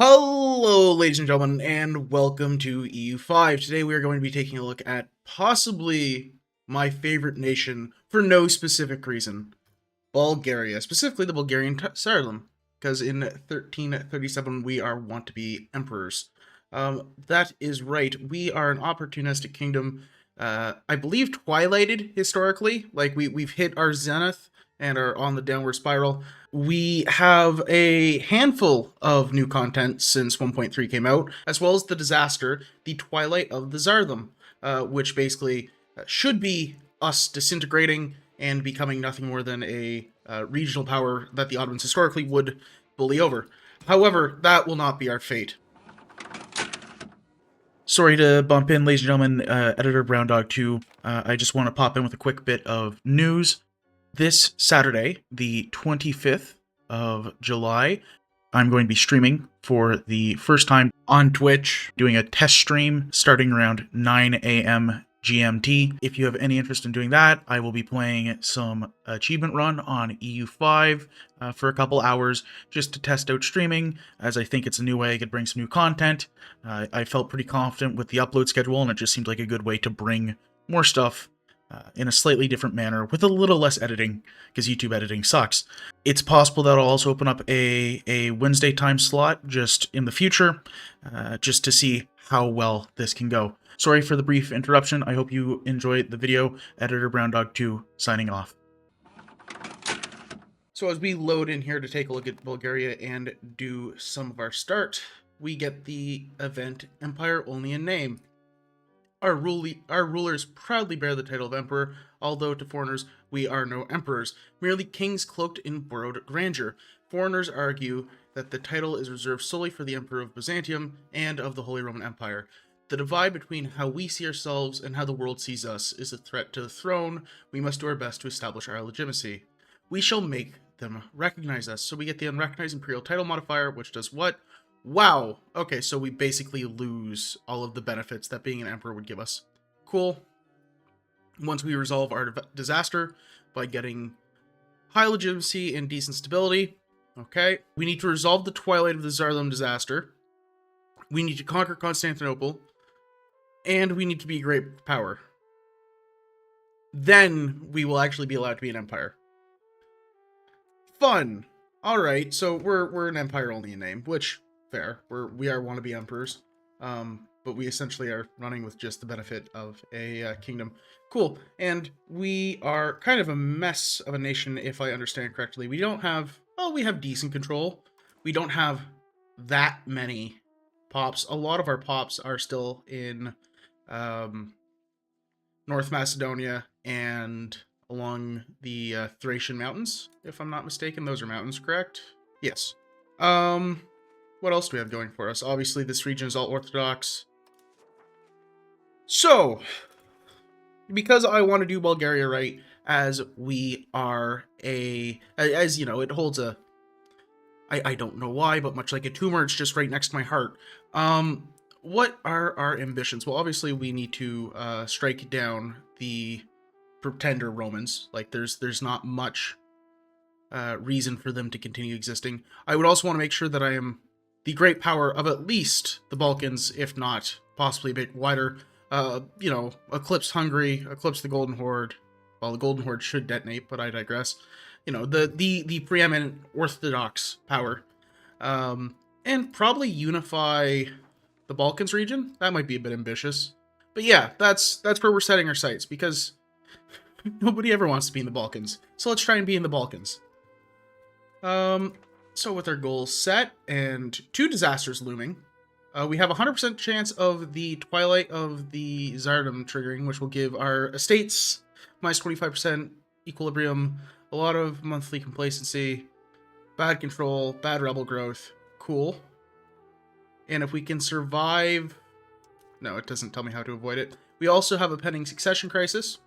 Hello, ladies and gentlemen, and welcome to EU5. Today we are going to be taking a look at possibly my favorite nation for no specific reason, Bulgaria, specifically the Bulgarian Tsardom, because in 1337 we are wont to be emperors. That is right, we are an opportunistic kingdom, I believe twilighted historically, like we've hit our zenith and are on the downward spiral. We have a handful of new content since 1.3 came out, as well as the disaster, the Twilight of the Tsardom, which basically should be us disintegrating and becoming nothing more than a regional power that the Ottomans historically would bully over. However, that will not be our fate. Sorry to bump in, ladies and gentlemen, Editor Brown Dog 2. I just want to pop in with a quick bit of news. This Saturday, the 25th of July, I'm going to be streaming for the first time on Twitch, doing a test stream starting around 9 a.m. GMT. If you have any interest in doing that, I will be playing some achievement run on EU5 for a couple hours just to test out streaming, as I think it's a new way I could bring some new content. I felt pretty confident with the upload schedule, and it just seemed like a good way to bring more stuff in a slightly different manner with a little less editing, because YouTube editing sucks. It's possible that I'll also open up a Wednesday time slot just in the future, just to see how well this can go. Sorry for the brief interruption. I hope you enjoyed the video. Editor Brown Dog 2 signing off. So as we load in here to take a look at Bulgaria and do some of our start, we get the event Empire Only in Name. Our rulers proudly bear the title of emperor, although to foreigners we are no emperors, merely kings cloaked in borrowed grandeur. Foreigners argue that the title is reserved solely for the emperor of Byzantium and of the Holy Roman Empire. The divide between how we see ourselves and how the world sees us is a threat to the throne. We must do our best to establish our legitimacy. We shall make them recognize us. So we get the unrecognized imperial title modifier, which does what? Wow. Okay, so we basically lose all of the benefits that being an emperor would give us. Cool. Once we resolve our disaster by getting high legitimacy and decent stability, okay, we need to resolve the Twilight of the Tsardom disaster. We need to conquer Constantinople, and we need to be a great power. Then we will actually be allowed to be an empire. Fun. All right, so we're an empire only in name, which fair. We are wannabe emperors, but we essentially are running with just the benefit of a kingdom. Cool. And we are kind of a mess of a nation, if I understand correctly. We don't have, well, we have decent control. We don't have that many pops. A lot of our pops are still in North Macedonia and along the Thracian mountains, if I'm not mistaken. Those are mountains, correct? Yes. What else do we have going for us? Obviously, this region is all Orthodox. So, because I want to do Bulgaria right, as we are as you know, it holds a, I don't know why, but much like a tumor, it's just right next to my heart. What are our ambitions? Well, obviously, we need to strike down the pretender Romans. Like, there's not much reason for them to continue existing. I would also want to make sure that I am the great power of at least the Balkans, if not possibly a bit wider. You know, eclipse Hungary, eclipse the Golden Horde. Well, the Golden Horde should detonate, but I digress. You know, the preeminent Orthodox power. And probably unify the Balkans region. That might be a bit ambitious. But yeah, that's where we're setting our sights, because nobody ever wants to be in the Balkans. So let's try and be in the Balkans. So with our goals set and 2 disasters looming, we have a 100% chance of the Twilight of the Tsardom triggering, which will give our estates minus 25% equilibrium, a lot of monthly complacency, bad control, bad rebel growth. Cool. And if we can survive... No, it doesn't tell me how to avoid it. We also have a pending succession crisis,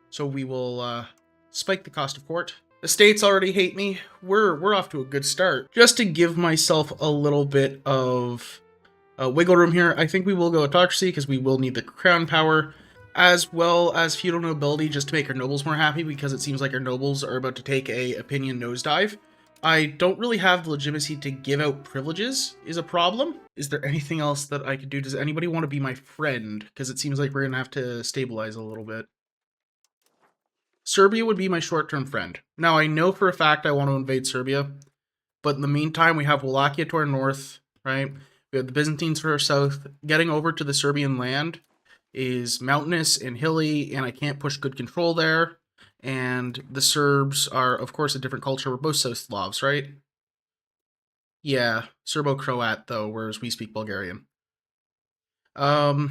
so we will spike the cost of court. The states already hate me. We're off to a good start. Just to give myself a little bit of wiggle room here, I think we will go autocracy because we will need the crown power, as well as feudal nobility just to make our nobles more happy, because it seems like our nobles are about to take a opinion nosedive. I don't really have the legitimacy to give out privileges is a problem. Is there anything else that I could do? Does anybody want to be my friend? Because it seems like we're going to have to stabilize a little bit. Serbia would be my short-term friend. Now, I know for a fact I want to invade Serbia, but in the meantime, we have Wallachia to our north, right? We have the Byzantines to our south. Getting over to the Serbian land is mountainous and hilly, and I can't push good control there. And the Serbs are, of course, a different culture. We're both South Slavs, right? Yeah, Serbo-Croat, though, whereas we speak Bulgarian. I'll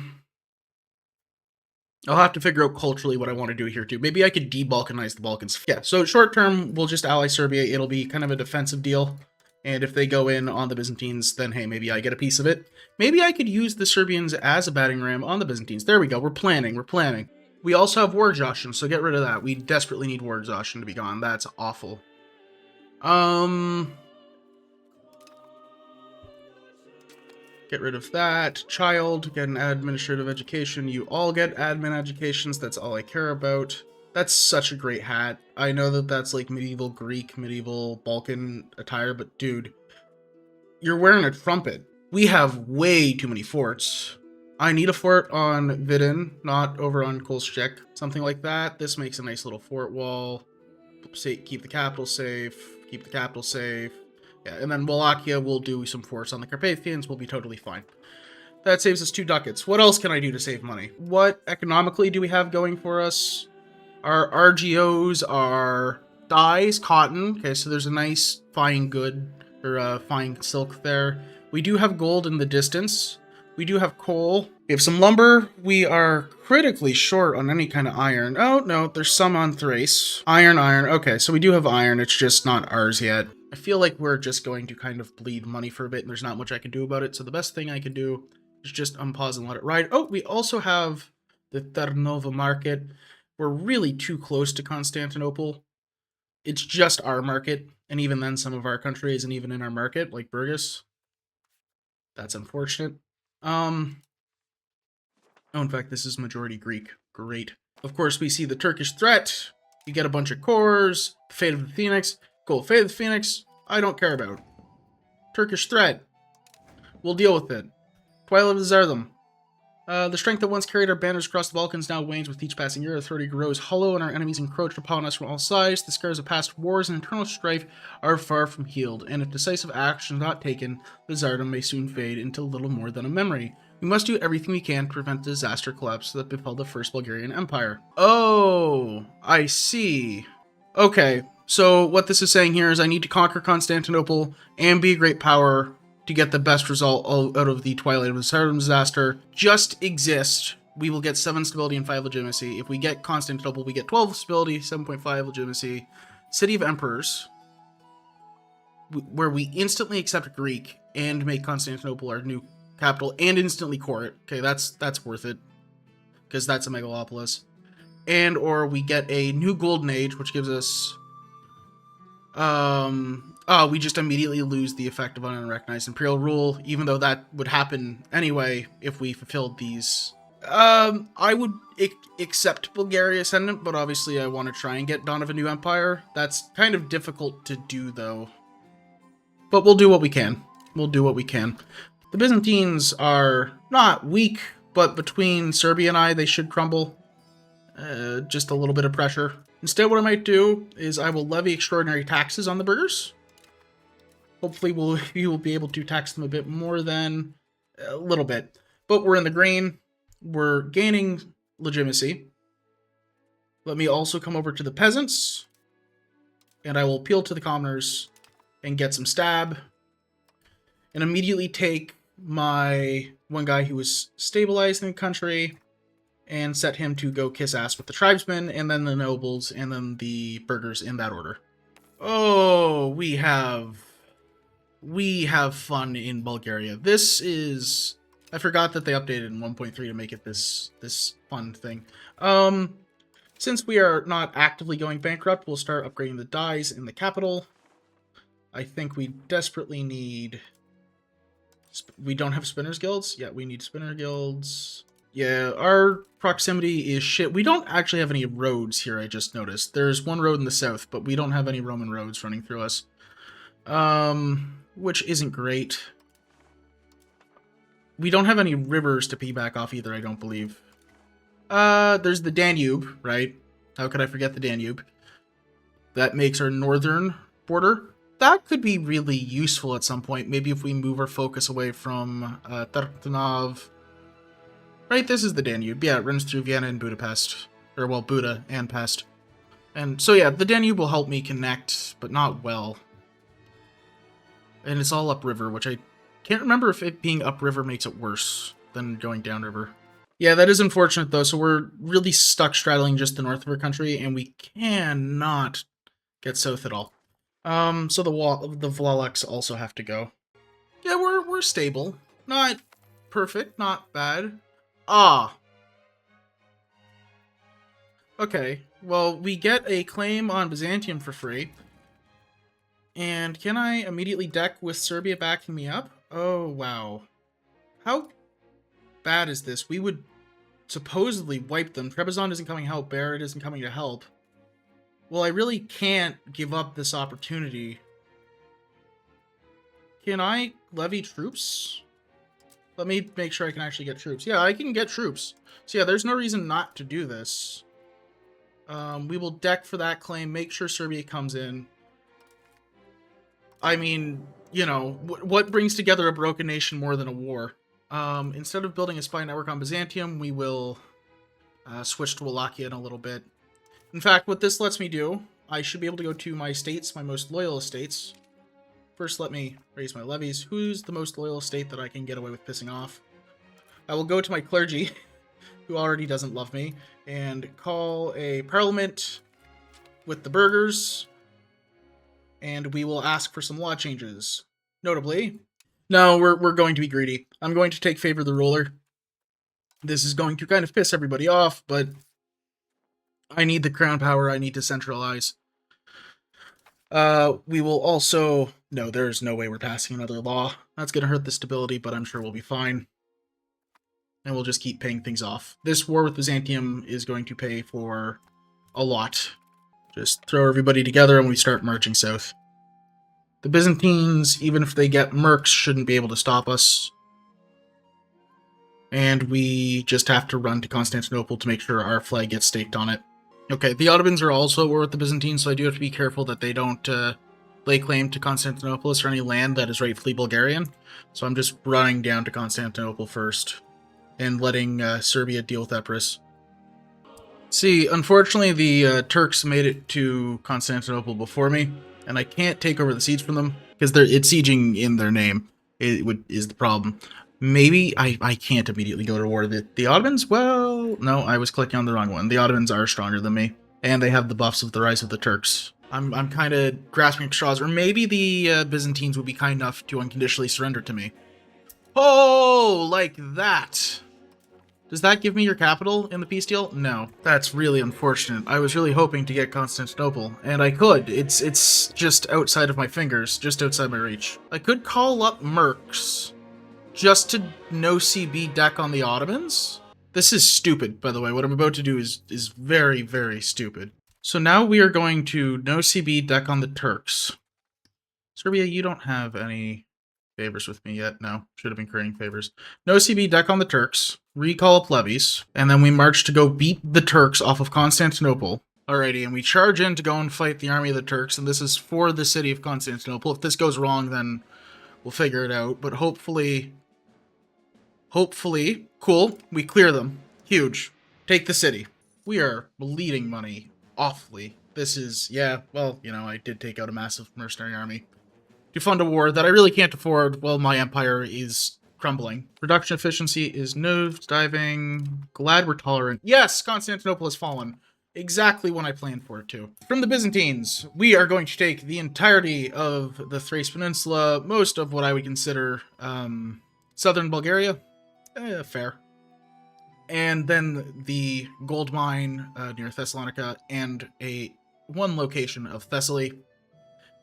have to figure out culturally what I want to do here, too. Maybe I could de-Balkanize the Balkans. Yeah, so short term, we'll just ally Serbia. It'll be kind of a defensive deal. And if they go in on the Byzantines, then, hey, maybe I get a piece of it. Maybe I could use the Serbians as a battering ram on the Byzantines. There we go. We're planning. We also have war exhaustion, so get rid of that. We desperately need war exhaustion to be gone. That's awful. Get rid of that. Child, get an administrative education. You all get admin educations. That's all I care about. That's such a great hat. I know that that's like medieval Greek, medieval Balkan attire, but dude, you're wearing a trumpet. We have way too many forts. I need a fort on Vidin, not over on Kolchak. Something like that. This makes a nice little fort wall. Keep the capital safe. Keep the capital safe. Yeah, and then Wallachia will do some force on the Carpathians. We'll be totally fine. That saves us 2 ducats. What else can I do to save money? What economically do we have going for us? Our RGOs are dyes, cotton. Okay, so there's a nice fine good, or fine silk there. We do have gold in the distance. We do have coal. We have some lumber. We are critically short on any kind of iron. Oh, no, there's some on Thrace. Iron. Okay, so we do have iron. It's just not ours yet. I feel like we're just going to kind of bleed money for a bit, and there's not much I can do about it. So the best thing I can do is just unpause and let it ride. Oh, we also have the Tarnova market. We're really too close to Constantinople. It's just our market, and even then some of our country isn't even in our market, like Burgos. That's unfortunate. Oh, in fact, this is majority Greek. Great. Of course, we see the Turkish threat. You get a bunch of cores. The fate of the Phoenix. Cool. Fate of the Phoenix, I don't care about. Turkish threat. We'll deal with it. Twilight of the Tsardom. The strength that once carried our banners across the Balkans now wanes with each passing year. Authority grows hollow, and our enemies encroach upon us from all sides. The scars of past wars and internal strife are far from healed, and if decisive action is not taken, the Tsardom may soon fade into little more than a memory. We must do everything we can to prevent the disaster collapse that befell the First Bulgarian Empire. Oh, I see. Okay, so what this is saying here is I need to conquer Constantinople and be a great power to get the best result out of the Twilight of the Tsardom disaster. Just exist. We will get 7 stability and 5 legitimacy. If we get Constantinople, we get 12 stability, 7.5 legitimacy. City of Emperors, where we instantly accept Greek and make Constantinople our new capital and instantly core it. Okay, that's worth it, because that's a megalopolis. And or we get a new golden age, which gives us we just immediately lose the effect of unrecognized imperial rule, even though that would happen anyway if we fulfilled these. I would accept Bulgaria Ascendant, but obviously I want to try and get Dawn of a New Empire. That's kind of difficult to do, though. But we'll do what we can. The Byzantines are not weak, but between Serbia and I, they should crumble. Just a little bit of pressure. Instead, what I might do is I will levy extraordinary taxes on the burghers. Hopefully, we will be able to tax them a bit more than a little bit. But we're in the green. We're gaining legitimacy. Let me also come over to the peasants. And I will appeal to the commoners and get some stab. And immediately take my one guy who was stabilizing the country and set him to go kiss ass with the tribesmen, and then the nobles, and then the burghers in that order. Oh, we have fun in Bulgaria. This is... I forgot that they updated in 1.3 to make it this fun thing. Since we are not actively going bankrupt, we'll start upgrading the dyes in the capital. I think we desperately need... We don't have spinners guilds? Yeah, we need spinner guilds. Yeah, our proximity is shit. We don't actually have any roads here, I just noticed. There's one road in the south, but we don't have any Roman roads running through us. which isn't great. We don't have any rivers to piggyback off either, I don't believe. There's the Danube, right? How could I forget the Danube? That makes our northern border. That could be really useful at some point. Maybe if we move our focus away from Tartanov. Right, this is the Danube. Yeah, it runs through Vienna and Budapest. Or, well, Buda and Pest. And so, yeah, the Danube will help me connect, but not well. And it's all upriver, which I can't remember if it being upriver makes it worse than going downriver. Yeah, that is unfortunate, though, so we're really stuck straddling just the north of our country, and we cannot get south at all. So the Vlachs also have to go. Yeah, we're stable. Not perfect, not bad. Ah. Okay, well, we get a claim on Byzantium for free. And can I immediately deck with Serbia backing me up? Oh, wow. How bad is this? We would supposedly wipe them. Trebizond isn't coming to help. Barrett isn't coming to help. Well, I really can't give up this opportunity. Can I levy troops? Let me make sure I can actually get troops. Yeah, I can get troops. So yeah, there's no reason not to do this. We will deck for that claim, make sure Serbia comes in. I mean, you know, what brings together a broken nation more than a war? Instead of building a spy network on Byzantium, we will switch to Wallachia in a little bit. In fact, what this lets me do, I should be able to go to my states, my most loyal estates. First, let me raise my levies. Who's the most loyal state that I can get away with pissing off? I will go to my clergy, who already doesn't love me, and call a parliament with the burghers, and we will ask for some law changes. Notably, no, we're going to be greedy. I'm going to take favor of the ruler. This is going to kind of piss everybody off, but I need the crown power. I need to centralize. We will also... No, there's no way we're passing another law. That's going to hurt the stability, but I'm sure we'll be fine. And we'll just keep paying things off. This war with Byzantium is going to pay for a lot. Just throw everybody together and we start marching south. The Byzantines, even if they get mercs, shouldn't be able to stop us. And we just have to run to Constantinople to make sure our flag gets staked on it. Okay, the Ottomans are also at war with the Byzantines, so I do have to be careful that they don't lay claim to Constantinople or any land that is rightfully Bulgarian. So I'm just running down to Constantinople first and letting Serbia deal with Epirus. See, unfortunately, the Turks made it to Constantinople before me, and I can't take over the siege from them because it's sieging in their name. Is the problem. Maybe I can't immediately go to war. The Ottomans? Well, no, I was clicking on the wrong one. The Ottomans are stronger than me, and they have the buffs of the rise of the Turks. I'm kind of grasping at straws, or maybe the Byzantines would be kind enough to unconditionally surrender to me. Oh, like that. Does that give me your capital in the peace deal? No. That's really unfortunate. I was really hoping to get Constantinople, and I could. It's just outside of my fingers, just outside my reach. I could call up mercs just to no CB deck on the Ottomans? This is stupid, by the way. What I'm about to do is very, very stupid. So now we are going to no CB deck on the Turks. Serbia, you don't have any favors with me yet. No, should have been creating favors. No CB deck on the Turks. Recall up levies. And then we march to go beat the Turks off of Constantinople. Alrighty, and we charge in to go and fight the army of the Turks, and this is for the city of Constantinople. If this goes wrong, then we'll figure it out, but hopefully, cool, we clear them. Huge. Take the city. We are bleeding money awfully. This is, yeah, well, you know, I did take out a massive mercenary army to fund a war that I really can't afford while my empire is crumbling. Production efficiency is nosediving. Glad we're tolerant. Yes, Constantinople has fallen. Exactly when I planned for it to. From the Byzantines, we are going to take the entirety of the Thrace Peninsula, most of what I would consider southern Bulgaria. Fair. And then the gold mine near Thessalonica and one location of Thessaly.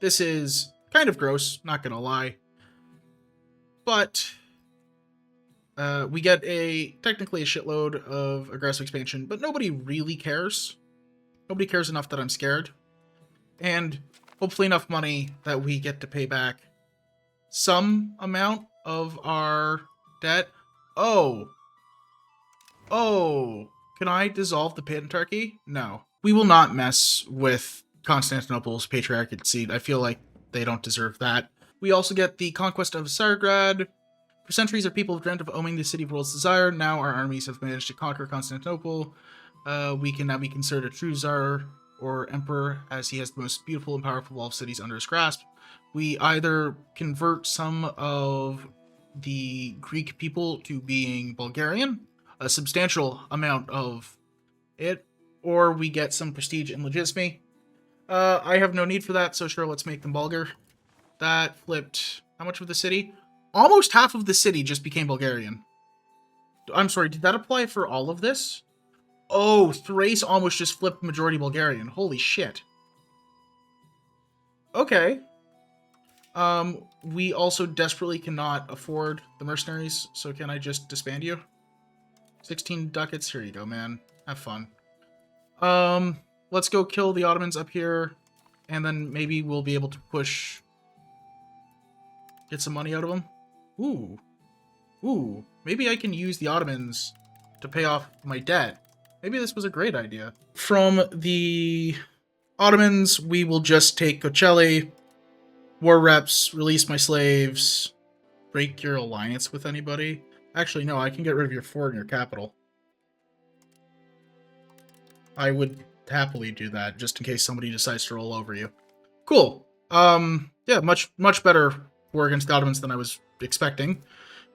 This is kind of gross, not gonna lie. But we get technically a shitload of aggressive expansion, but nobody really cares. Nobody cares enough that I'm scared. And hopefully enough money that we get to pay back some amount of our debt. Oh, can I dissolve the Patriarchy? No. We will not mess with Constantinople's Patriarchate seat. I feel like they don't deserve that. We also get the conquest of Tsargrad. For centuries, our people have dreamt of owning the city of world's desire. Now our armies have managed to conquer Constantinople. We can now be considered a true Tsar or Emperor, as he has the most beautiful and powerful wall of cities under his grasp. We either convert some of the Greek people to being Bulgarian, a substantial amount of it, or we get some prestige and legitimacy. I have no need for that, so sure, let's make them Bulgar. That flipped how much of the city? Almost half of the city just became Bulgarian. I'm sorry, did that apply for all of this? Oh, Thrace almost just flipped majority Bulgarian. Holy shit. Okay. We also desperately cannot afford the mercenaries, so can I just disband you? 16 ducats, here you go, man. Have fun. Let's go kill the Ottomans up here, and then maybe we'll be able to get some money out of them. Ooh, maybe I can use the Ottomans to pay off my debt. Maybe this was a great idea. From the Ottomans, we will just take Kocheli, war reps, release my slaves, break your alliance with anybody. Actually, no, I can get rid of your fort and your capital. I would happily do that, just in case somebody decides to roll over you. Cool. Yeah, much better war against the Ottomans than I was expecting.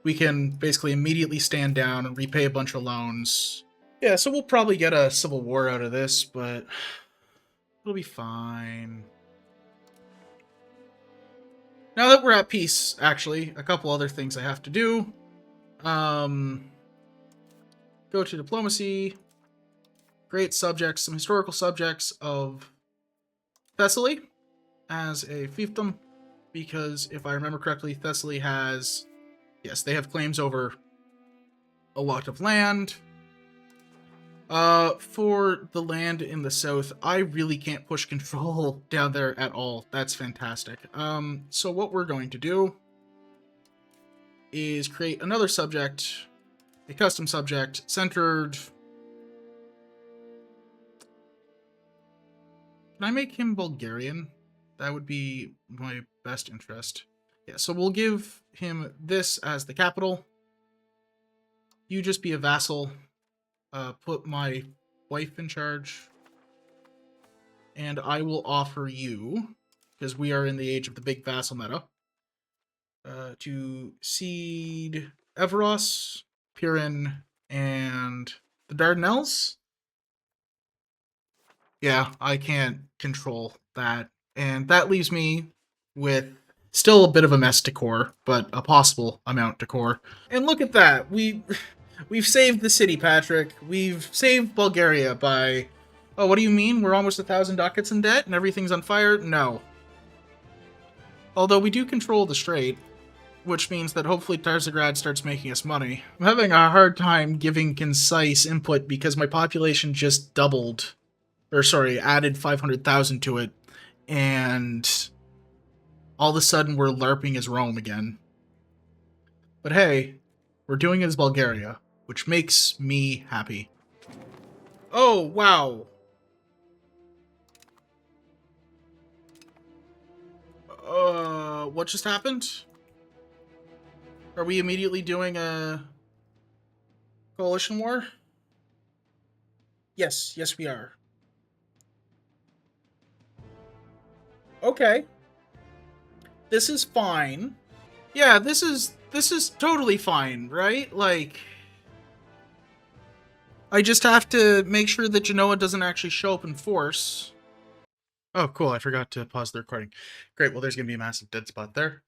We can basically immediately stand down and repay a bunch of loans. Yeah, so we'll probably get a civil war out of this, but it'll be fine. Now that we're at peace, actually, a couple other things I have to do. Go to diplomacy. Great subjects, some historical subjects of Thessaly as a fiefdom, because if I remember correctly, Thessaly has, yes, they have claims over a lot of land. For the land in the south, I really can't push control down there at all. That's fantastic. So what we're going to do is create another subject, a custom subject, centered. Can I make him Bulgarian? That would be my best interest. Yeah, so we'll give him this as the capital. You just be a vassal. Put my wife in charge. And I will offer you, because we are in the age of the big vassal meta, to cede Everos, Pirin, and the Dardanelles. Yeah, I can't control that. And that leaves me with still a bit of a mess to core, but a possible amount to core. And look at that. We've saved the city, Patrick. We've saved Bulgaria by... Oh, what do you mean? We're almost 1,000 ducats in debt and everything's on fire? No. Although we do control the strait, which means that hopefully Tsargrad starts making us money. I'm having a hard time giving concise input because my population just doubled. Or sorry, added 500,000 to it, and all of a sudden we're LARPing as Rome again. But hey, we're doing it as Bulgaria, which makes me happy. Oh, wow. What just happened? Are we immediately doing a coalition war? Yes, we are. Okay. This is fine. Yeah, this is totally fine, right? Like, I just have to make sure that Genoa doesn't actually show up in force. Oh, cool. I forgot to pause the recording. Great. Well, there's going to be a massive dead spot there.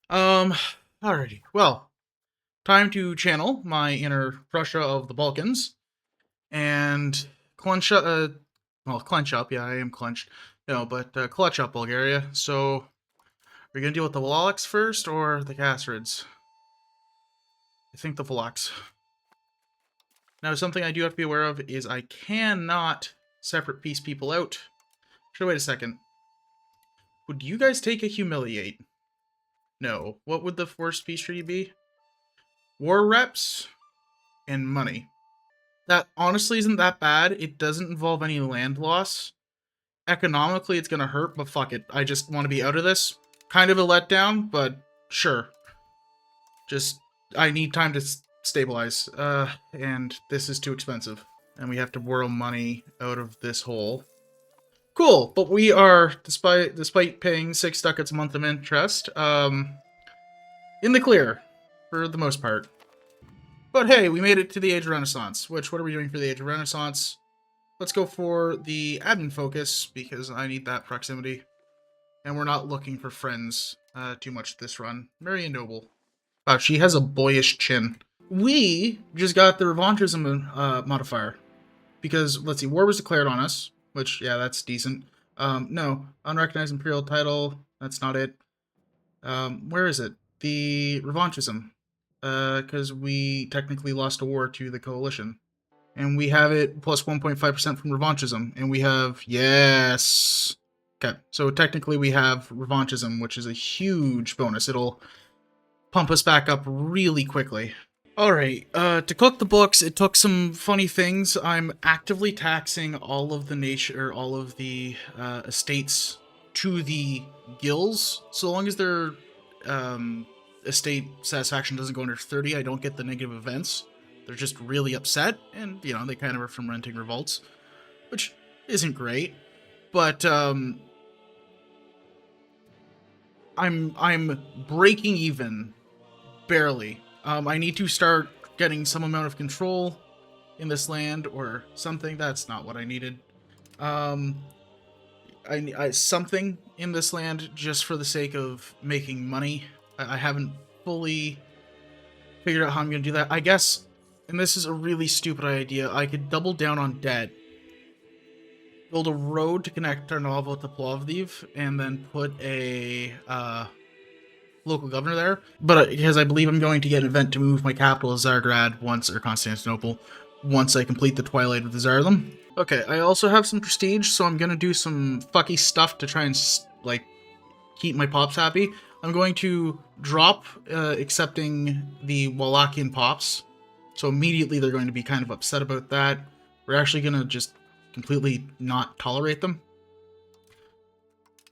Alrighty. Well, time to channel my inner Prussia of the Balkans and clench up. Well, clench up. Yeah, I am clenched. No, but clutch up Bulgaria. So, are we going to deal with the Wallachs first or the Kassarids? I think the Wallachs. Now, something I do have to be aware of is I cannot separate piece people out. Should wait a second. Would you guys take a humiliate? No. What would the forced peace treaty be? War reps and money. That honestly isn't that bad. It doesn't involve any land loss. Economically, it's gonna hurt, but fuck it. I just want to be out of this. Kind of a letdown, but sure. Just, I need time to stabilize. And this is too expensive. And we have to borrow money out of this hole. Cool, but we are, despite paying 6 ducats a month of interest, in the clear, for the most part. But hey, we made it to the Age of Renaissance, which, what are we doing for the Age of Renaissance? Let's go for the admin focus, because I need that proximity. And we're not looking for friends too much this run. Very noble. Wow, she has a boyish chin. We just got the revanchism modifier. Because, let's see, war was declared on us, which, yeah, that's decent. No, unrecognized imperial title, that's not it. Where is it? The revanchism. Because we technically lost a war to the coalition. And we have it plus 1.5% from revanchism. And we have, yes. Okay, so technically we have revanchism, which is a huge bonus. It'll pump us back up really quickly. Alright, to cook the books, it took some funny things. I'm actively taxing all of the estates to the gills. So long as their estate satisfaction doesn't go under 30, I don't get the negative events. They're just really upset, and, you know, they kind of are from renting revolts, which isn't great. But, I'm breaking even, barely. I need to start getting some amount of control in this land, or something. That's not what I needed. I something in this land just for the sake of making money. I haven't fully figured out how I'm going to do that. I guess, and this is a really stupid idea, I could double down on debt, build a road to connect Tarnovo to Plovdiv, and then put a local governor there. But because I believe I'm going to get an event to move my capital to Tsargrad once, or Constantinople, once I complete the Twilight of the Tsardom. Okay, I also have some prestige, so I'm gonna do some fucky stuff to try and, like, keep my pops happy. I'm going to drop accepting the Wallachian pops, so immediately they're going to be kind of upset about that. We're actually gonna just completely not tolerate them.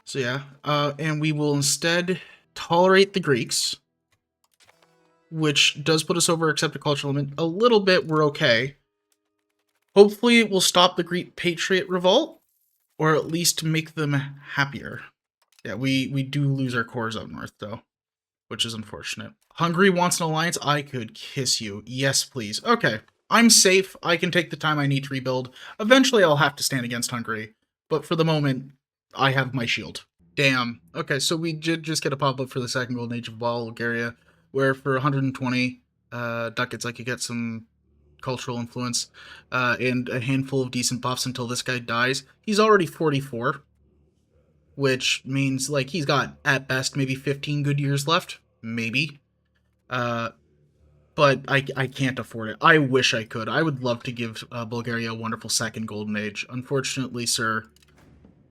So yeah, and we will instead tolerate the Greeks, which does put us over accepted cultural limit a little bit. We're okay. Hopefully it will stop the Greek Patriot Revolt, or at least make them happier. Yeah, we do lose our cores up north, though, which is unfortunate. Hungary wants an alliance? I could kiss you. Yes, please. Okay, I'm safe. I can take the time I need to rebuild. Eventually I'll have to stand against Hungary, but for the moment, I have my shield. Damn. Okay, so we did just get a pop-up for the second golden age of Bulgaria, where for 120 ducats I could get some cultural influence and a handful of decent buffs until this guy dies. He's already 44, which means, like, he's got, at best, maybe 15 good years left. Maybe. But I can't afford it. I wish I could. I would love to give Bulgaria a wonderful second golden age. Unfortunately, sir,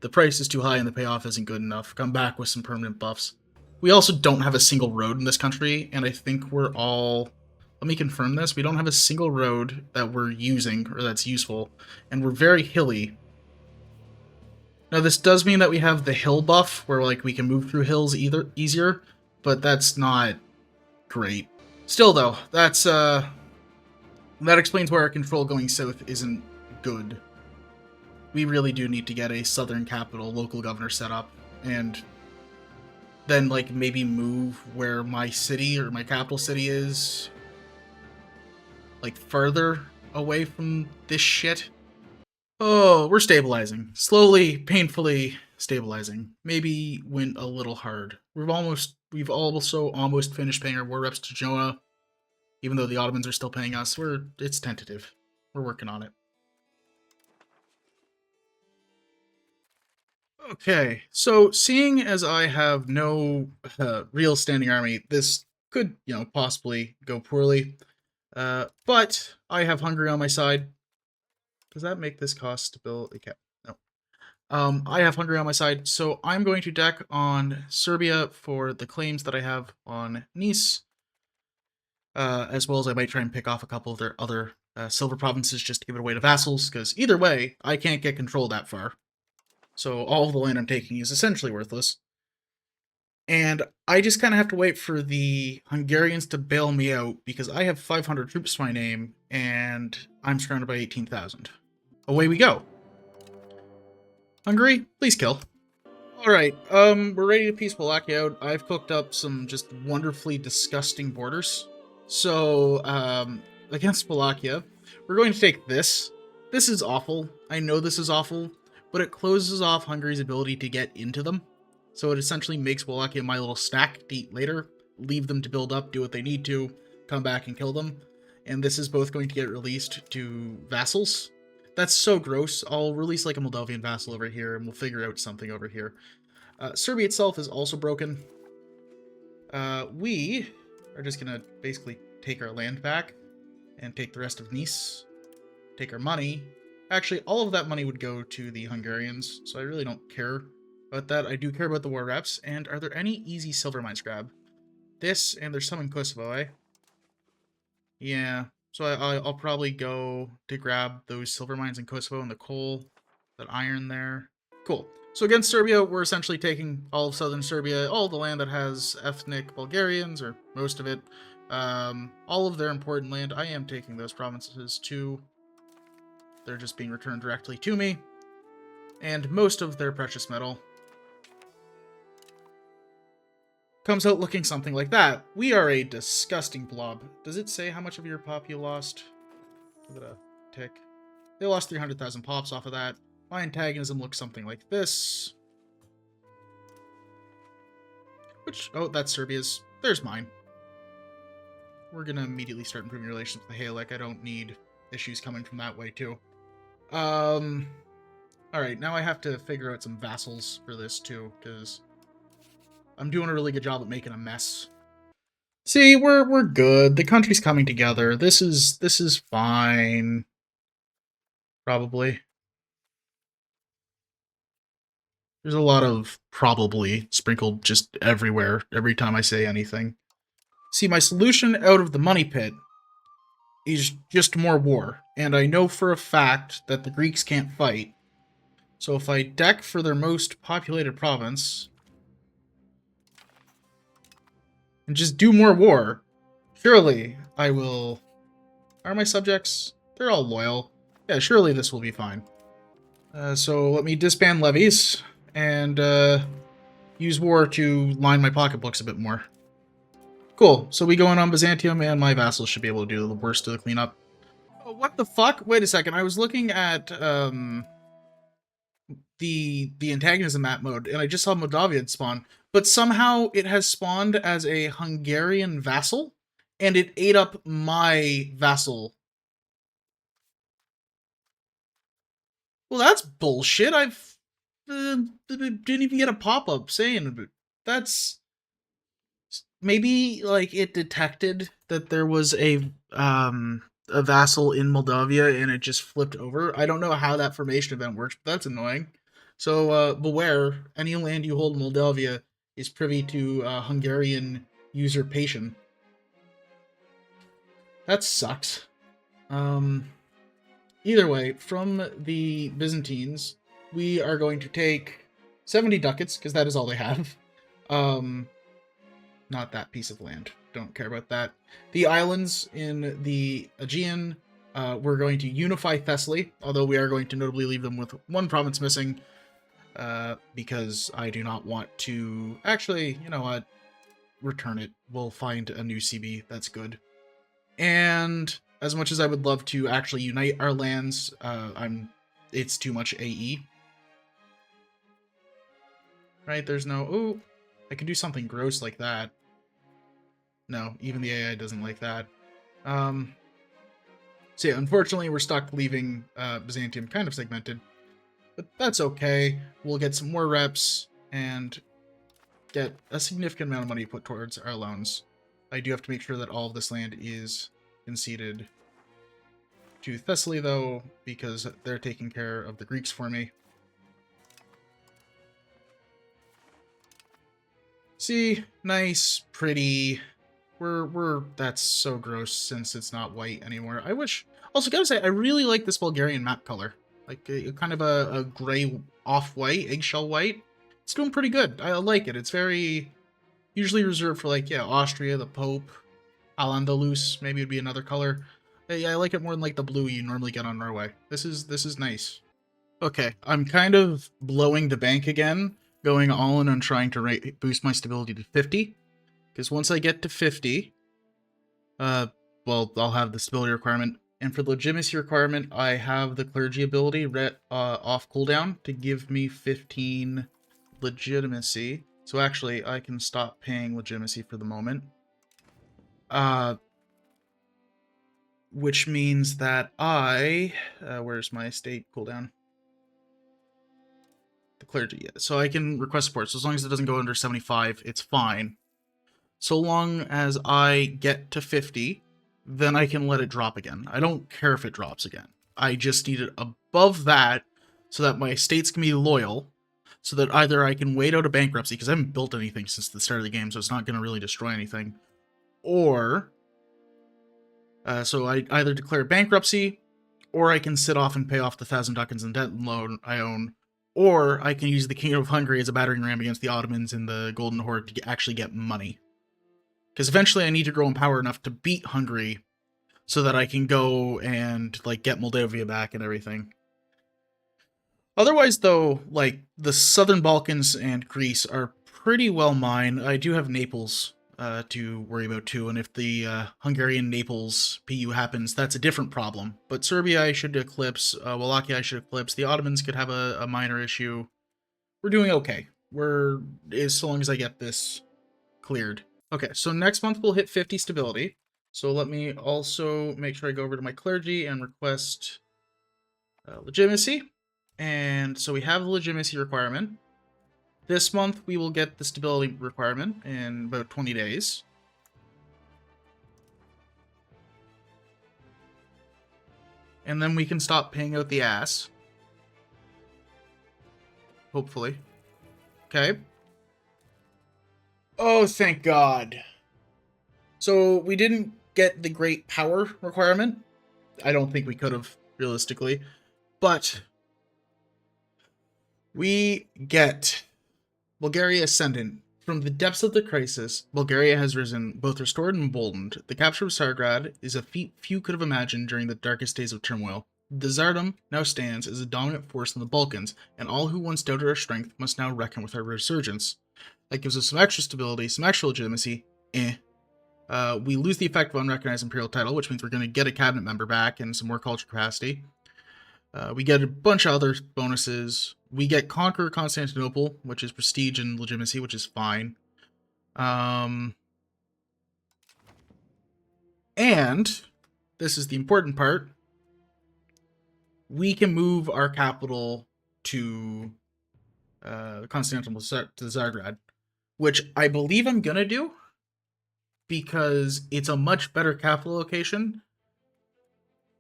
the price is too high and the payoff isn't good enough. Come back with some permanent buffs. We also don't have a single road in this country, and I think we're all... Let me confirm this. We don't have a single road that we're using, or that's useful, and we're very hilly. Now, this does mean that we have the hill buff, where, like, we can move through hills easier, but that's not great. Still, though, that's, that explains why our control going south isn't good. We really do need to get a southern capital local governor set up, and then, like, maybe move where my city, or my capital city is, like, further away from this shit. Oh, we're stabilizing. Slowly, painfully stabilizing. Maybe went a little hard. We've also almost finished paying our war reps to Jonah, even though the Ottomans are still paying us. It's tentative. We're working on it. Okay, so seeing as I have no real standing army, this could, you know, possibly go poorly. But I have Hungary on my side. Does that make this cost to build? Okay, no. I have Hungary on my side, so I'm going to deck on Serbia for the claims that I have on Nice, as well as I might try and pick off a couple of their other silver provinces just to give it away to vassals, because either way, I can't get control that far. So all of the land I'm taking is essentially worthless. And I just kind of have to wait for the Hungarians to bail me out, because I have 500 troops to my name, and I'm surrounded by 18,000. Away we go. Hungary, please kill. Alright, we're ready to piece Wallachia out. I've cooked up some just wonderfully disgusting borders. So, against Wallachia, we're going to take this. This is awful. I know this is awful, but it closes off Hungary's ability to get into them. So it essentially makes Wallachia my little snack to eat later, leave them to build up, do what they need to, come back and kill them. And this is both going to get released to vassals. That's so gross. I'll release like a Moldavian vassal over here, and we'll figure out something over here. Serbia itself is also broken. We are just gonna basically take our land back and take the rest of Nice, take our money. Actually, all of that money would go to the Hungarians, so I really don't care about that. I do care about the war reps. And are there any easy silver mines grab? This, and there's some in Kosovo, eh? Yeah, so I'll probably go to grab those silver mines in Kosovo and the coal, that iron there. Cool. So against Serbia, we're essentially taking all of southern Serbia, all the land that has ethnic Bulgarians, or most of it, all of their important land. I am taking those provinces too. They're just being returned directly to me. And most of their precious metal comes out looking something like that. We are a disgusting blob. Does it say how much of your pop you lost? Give it a tick. They lost 300,000 pops off of that. My antagonism looks something like this. Which, oh, that's Serbia's. There's mine. We're gonna immediately start improving relations with the Halak. I don't need issues coming from that way, too. Alright, now I have to figure out some vassals for this, too, because I'm doing a really good job at making a mess. See, we're good. The country's coming together. This is fine. Probably. There's a lot of probably sprinkled just everywhere every time I say anything. See, my solution out of the money pit is just more war. And I know for a fact that the Greeks can't fight. So if I deck for their most populated province and just do more war, surely I will... Are my subjects? They're all loyal. Yeah, surely this will be fine. So let me disband levies and use war to line my pocketbooks a bit more. Cool. So we go in on Byzantium, and my vassals should be able to do the worst of the cleanup. Oh, what the fuck? Wait a second. I was looking at the antagonism map mode, and I just saw Moldavia spawn, but somehow it has spawned as a Hungarian vassal, and it ate up my vassal. Well, that's bullshit. I've didn't even get a pop-up saying that's... Maybe, like, it detected that there was a vassal in Moldavia and it just flipped over. I don't know how that formation event works, but that's annoying. So, beware, any land you hold in Moldavia is privy to Hungarian usurpation. That sucks. Either way, from the Byzantines, we are going to take 70 ducats, because that is all they have. Not that piece of land. Don't care about that. The islands in the Aegean, we're going to unify Thessaly, although we are going to notably leave them with one province missing, because I do not want to... Actually, you know what? Return it. We'll find a new CB. That's good. And as much as I would love to actually unite our lands, it's too much AE. Right? There's no... Ooh, I can do something gross like that. No, even the AI doesn't like that. So yeah, unfortunately, we're stuck leaving Byzantium kind of segmented. But that's okay. We'll get some more reps and get a significant amount of money put towards our loans. I do have to make sure that all of this land is conceded to Thessaly, though, because they're taking care of the Greeks for me. See, nice, pretty. That's so gross since it's not white anymore. I wish. Also, gotta say, I really like this Bulgarian map color. Like kind of a gray off-white, eggshell white. It's doing pretty good. I like it. It's very usually reserved for like Austria, the Pope, Al-Andalus. Maybe it'd be another color. Yeah, I like it more than like the blue you normally get on Norway. This is nice. Okay, I'm kind of blowing the bank again, going all in on trying to boost my stability to 50. Because once I get to 50, well, I'll have the stability requirement. And for the legitimacy requirement, I have the clergy ability off cooldown to give me 15 legitimacy. So actually, I can stop paying legitimacy for the moment. Which means that where's my state cooldown? The clergy, yeah. So I can request support. So as long as it doesn't go under 75, it's fine. So long as I get to 50, then I can let it drop again. I don't care if it drops again. I just need it above that so that my states can be loyal, so that either I can wait out a bankruptcy, because I haven't built anything since the start of the game, so it's not going to really destroy anything, or so I either declare bankruptcy, or I can sit off and pay off the 1,000 ducats in debt loan I own, or I can use the Kingdom of Hungary as a battering ram against the Ottomans and the Golden Horde to actually get money. Because eventually I need to grow in power enough to beat Hungary so that I can go and, like, get Moldavia back and everything. Otherwise, though, like, the Southern Balkans and Greece are pretty well mine. I do have Naples to worry about, too, and if the Hungarian-Naples PU happens, that's a different problem. But Serbia I should eclipse, Wallachia I should eclipse, the Ottomans could have a minor issue. We're doing okay. So long as I get this cleared. Okay, so next month we'll hit 50 stability. So let me also make sure I go over to my clergy and request legitimacy. And so we have the legitimacy requirement. This month we will get the stability requirement in about 20 days. And then we can stop paying out the ass. Hopefully. Okay. Oh, thank God. So we didn't get the great power requirement. I don't think we could have, realistically. But we get Bulgaria Ascendant. From the depths of the crisis, Bulgaria has risen, both restored and emboldened. The capture of Tsargrad is a feat few could have imagined during the darkest days of turmoil. The Tsardom now stands as a dominant force in the Balkans, and all who once doubted our strength must now reckon with our resurgence. That gives us some extra stability, some extra legitimacy. We lose the effect of unrecognized imperial title, which means we're going to get a cabinet member back and some more culture capacity. We get a bunch of other bonuses. We get Conquer Constantinople, which is prestige and legitimacy, which is fine. And this is the important part. We can move our capital to Constantinople, to Zagreb, which I believe I'm going to do because it's a much better capital location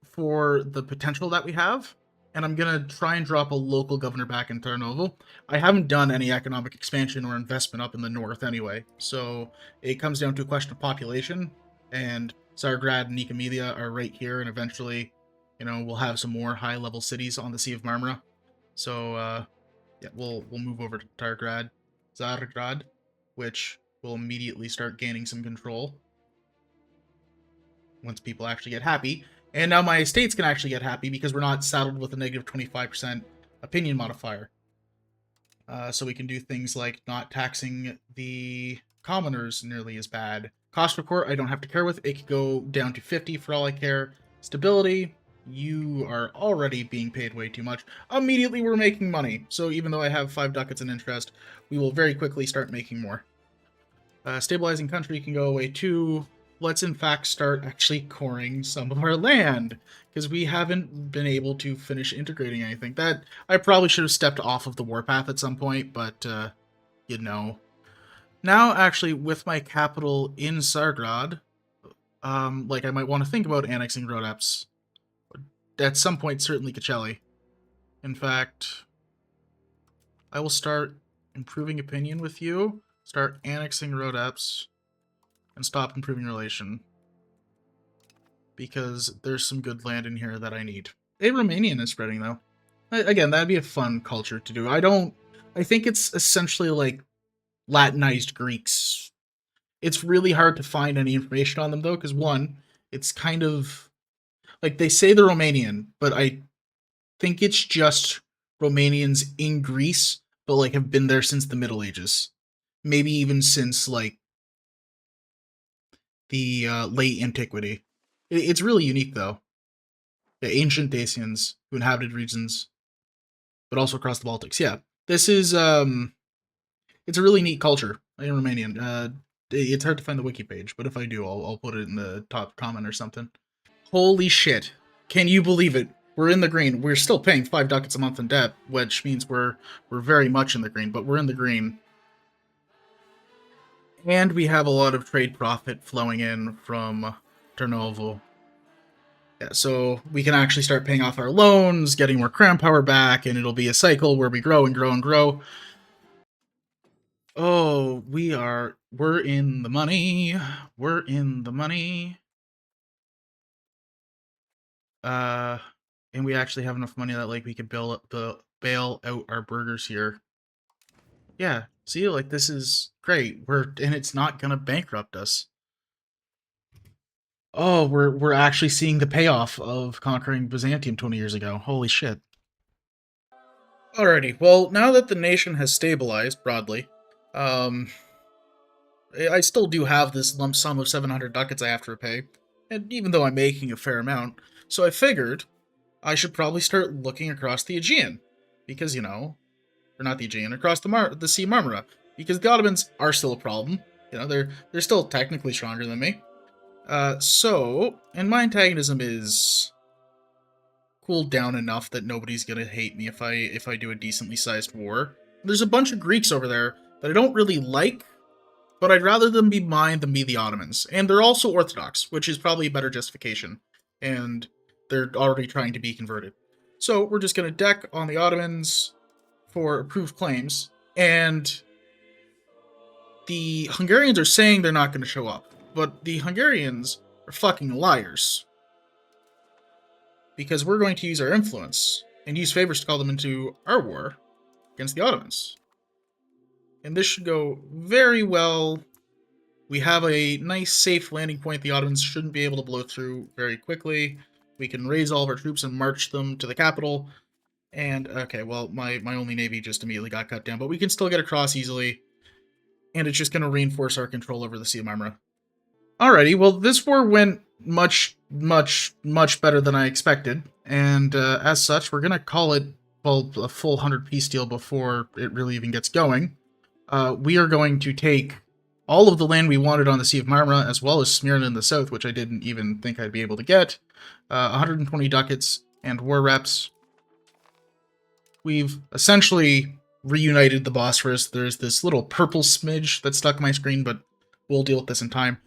for the potential that we have. And I'm going to try and drop a local governor back in Tarnovo. I haven't done any economic expansion or investment up in the north anyway, so it comes down to a question of population, and Tsargrad and Nicomedia are right here, and eventually, we'll have some more high-level cities on the Sea of Marmara. So, yeah, we'll move over to Tsargrad, which will immediately start gaining some control once people actually get happy. And now my estates can actually get happy because we're not saddled with a negative 25% opinion modifier. So we can do things like not taxing the commoners nearly as bad. Cost per court, I don't have to care with. It could go down to 50 for all I care. Stability, you are already being paid way too much. Immediately we're making money. So even though I have 5 ducats in interest, we will very quickly start making more. Stabilizing country can go away too. Let's in fact start actually coring some of our land, because we haven't been able to finish integrating anything. That I probably should have stepped off of the warpath at some point, but Now actually with my capital in Tsargrad, I might want to think about annexing Rodeps. At some point, certainly Kacheli. In fact, I will start improving opinion with you. Start annexing Rhodeps and stop improving relation. Because there's some good land in here that I need. A Romanian is spreading, though. Again, that'd be a fun culture to do. I think it's essentially like Latinized Greeks. It's really hard to find any information on them, though, because one, it's kind of like they say they're Romanian, but I think it's just Romanians in Greece, but like have been there since the Middle Ages. Maybe even since like the late antiquity. It's really unique, though. The ancient Dacians who inhabited regions, but also across the Baltics. Yeah, this is it's a really neat culture in Romanian. It's hard to find the wiki page, but if I do, I'll put it in the top comment or something. Holy shit! Can you believe it? We're in the green. We're still paying 5 ducats a month in debt, which means we're very much in the green, but we're in the green. And we have a lot of trade profit flowing in from Turnovo. Yeah, so we can actually start paying off our loans, getting more crown power back, and it'll be a cycle where we grow and grow and grow. Oh, we're in the money. We're in the money. And we actually have enough money that like we could bail out our burgers here. Yeah, see, like this is great. And it's not gonna bankrupt us. Oh, we're actually seeing the payoff of conquering Byzantium 20 years ago. Holy shit. Alrighty, well, now that the nation has stabilized broadly, I still do have this lump sum of 700 ducats I have to repay, and even though I'm making a fair amount, so I figured I should probably start looking across the Aegean, because, or not the Aegean, across the Sea Marmara, because the Ottomans are still a problem. They're still technically stronger than me. And my antagonism is cooled down enough that nobody's gonna hate me if I do a decently sized war. There's a bunch of Greeks over there that I don't really like, but I'd rather them be mine than be the Ottomans. And they're also Orthodox, which is probably a better justification. And they're already trying to be converted. So we're just gonna deck on the Ottomans for approved claims, and the Hungarians are saying they're not gonna show up, but the Hungarians are fucking liars. Because we're going to use our influence and use favors to call them into our war against the Ottomans. And this should go very well. We have a nice, safe landing point the Ottomans shouldn't be able to blow through very quickly. We can raise all of our troops and march them to the capital. And, okay, well, my only navy just immediately got cut down, but we can still get across easily. And it's just going to reinforce our control over the Sea of Marmara. Alrighty, well, this war went much better than I expected, and as such, we're gonna call it, well, a full 100 peace deal before it really even gets going. We are going to take all of the land we wanted on the Sea of Marmara, as well as Smyrna in the south, which I didn't even think I'd be able to get. 120 ducats and war reps. We've essentially reunited the Bosphorus. There's this little purple smidge that stuck my screen, but we'll deal with this in time.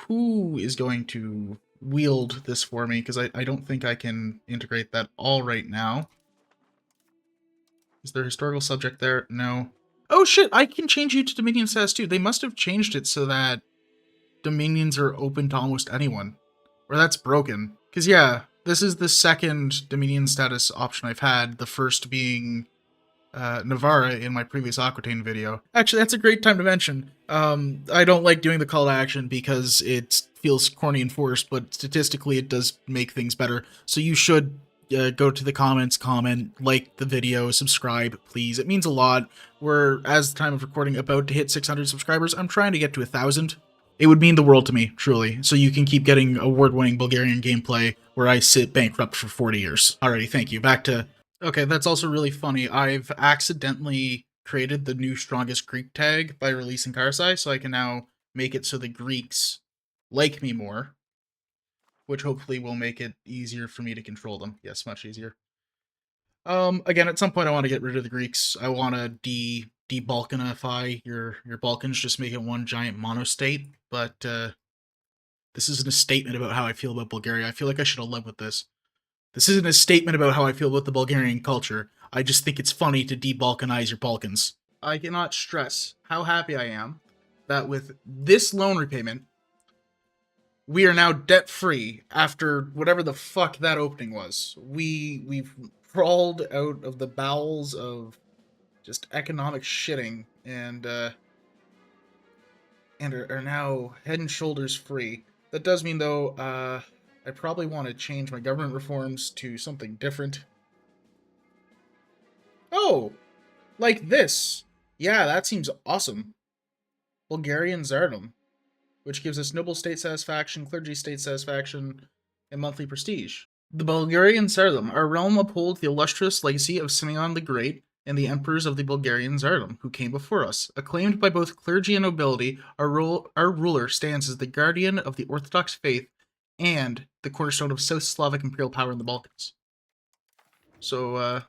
Who is going to wield this for me? Because I don't think I can integrate that all right now. Is there historical subject there? No. Oh shit, I can change you to Dominion status too. They must have changed it so that Dominions are open to almost anyone. Or that's broken. Because yeah, this is the second Dominion status option I've had, the first being Navarra in my previous Aquitaine video. Actually, that's a great time to mention. I don't like doing the call to action because it feels corny and forced, but statistically it does make things better. So you should go to the comments, comment, like the video, subscribe, please. It means a lot. We're, as the time of recording, about to hit 600 subscribers. I'm trying to get to 1,000. It would mean the world to me, truly. So you can keep getting award-winning Bulgarian gameplay where I sit bankrupt for 40 years. Alrighty, thank you. Back to... Okay, that's also really funny. I've accidentally created the new strongest Greek tag by releasing Karsai, so I can now make it so the Greeks like me more, which hopefully will make it easier for me to control them. Yes, much easier. Again, at some point I want to get rid of the Greeks. I want to de-Balkanify your Balkans, just make it one giant monostate, but this isn't a statement about how I feel about Bulgaria. I feel like I should have led with this. This isn't a statement about how I feel about the Bulgarian culture. I just think it's funny to de-Balkanize your Balkans. I cannot stress how happy I am that with this loan repayment, we are now debt-free after whatever the fuck that opening was. We've crawled out of the bowels of just economic shitting and are now head and shoulders free. That does mean, though, I probably want to change my government reforms to something different. Oh, like this. Yeah, that seems awesome. Bulgarian Tsardom, which gives us noble state satisfaction, clergy state satisfaction, and monthly prestige. The Bulgarian Tsardom, our realm upholds the illustrious legacy of Simeon the Great and the emperors of the Bulgarian Tsardom, who came before us. Acclaimed by both clergy and nobility, our ruler stands as the guardian of the Orthodox faith and the cornerstone of South Slavic imperial power in the Balkans. So,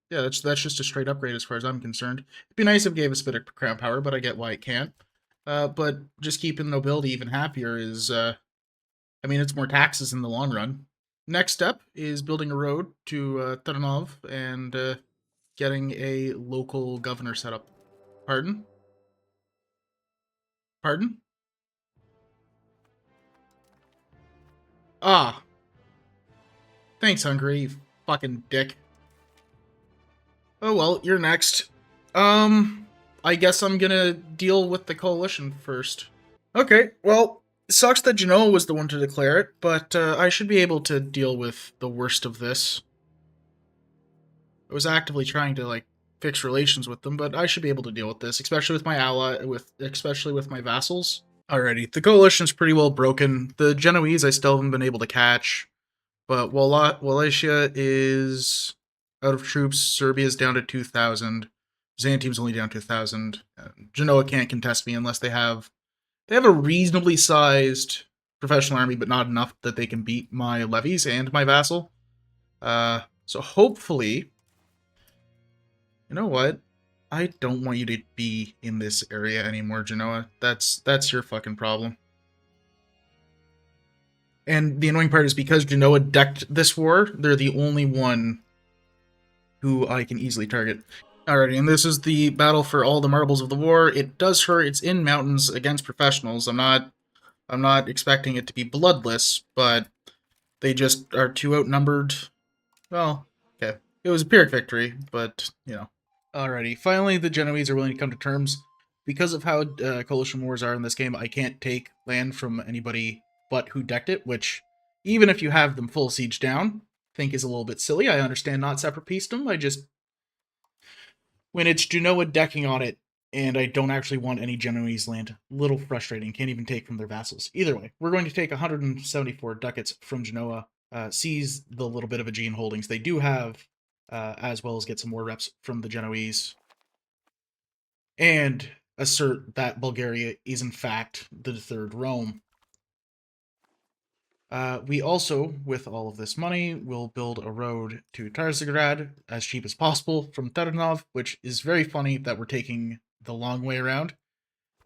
yeah, that's just a straight upgrade as far as I'm concerned. It'd be nice if it gave us a bit of crown power, but I get why it can't. But just keeping nobility even happier is, I mean, it's more taxes in the long run. Next step is building a road to Tarnov and getting a local governor set up. Pardon? Pardon? Ah. Thanks, Hungary, you fucking dick. Oh well, you're next. I guess I'm gonna deal with the coalition first. Okay, well, it sucks that Genoa was the one to declare it, but I should be able to deal with the worst of this. I was actively trying to, like, fix relations with them, but I should be able to deal with this, especially with my especially with my vassals. Alrighty, the coalition's pretty well broken. The Genoese I still haven't been able to catch, but Wallachia is out of troops. Serbia's down to 2,000. Byzantium's only down to 1,000. Genoa can't contest me unless they have a reasonably sized professional army, but not enough that they can beat my levies and my vassal. So hopefully, you know what? I don't want you to be in this area anymore, Genoa. That's your fucking problem. And the annoying part is because Genoa decked this war, they're the only one who I can easily target. Alrighty, and this is the battle for all the marbles of the war. It does hurt. It's in mountains against professionals. I'm not expecting it to be bloodless, but they just are too outnumbered. Well, okay. It was a Pyrrhic victory, but, you know. Alrighty, finally the Genoese are willing to come to terms. Because of how coalition wars are in this game, I can't take land from anybody but who decked it, which, even if you have them full siege down, I think is a little bit silly. I understand not separate peacedom. I just... When it's Genoa decking on it, and I don't actually want any Genoese land, little frustrating. Can't even take from their vassals. Either way, we're going to take 174 ducats from Genoa, seize the little bit of Aegean holdings they do have, as well as get some more reps from the Genoese, and assert that Bulgaria is in fact the third Rome. We also, with all of this money, will build a road to Tarzagrad as cheap as possible from Tarnov, which is very funny that we're taking the long way around.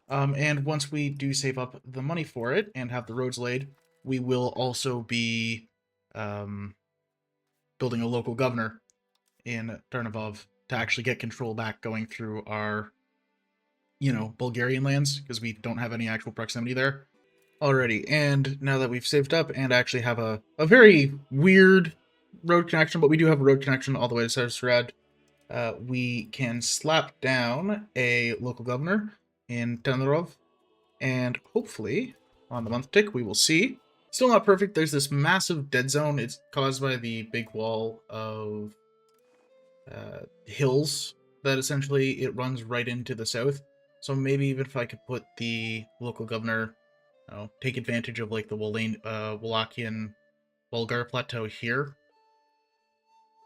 And once we do save up the money for it and have the roads laid, we will also be building a local governor in Tarnov to actually get control back going through our, Bulgarian lands, because we don't have any actual proximity there. Alrighty, and now that we've saved up and actually have a very weird road connection, but we do have a road connection all the way to Sarasrad, we can slap down a local governor in Tenarov, and hopefully, on the month tick, we will see. Still not perfect. There's this massive dead zone. It's caused by the big wall of hills that essentially it runs right into the south. So maybe even if I could put the local governor, take advantage of like the Wallachian Bulgar plateau here.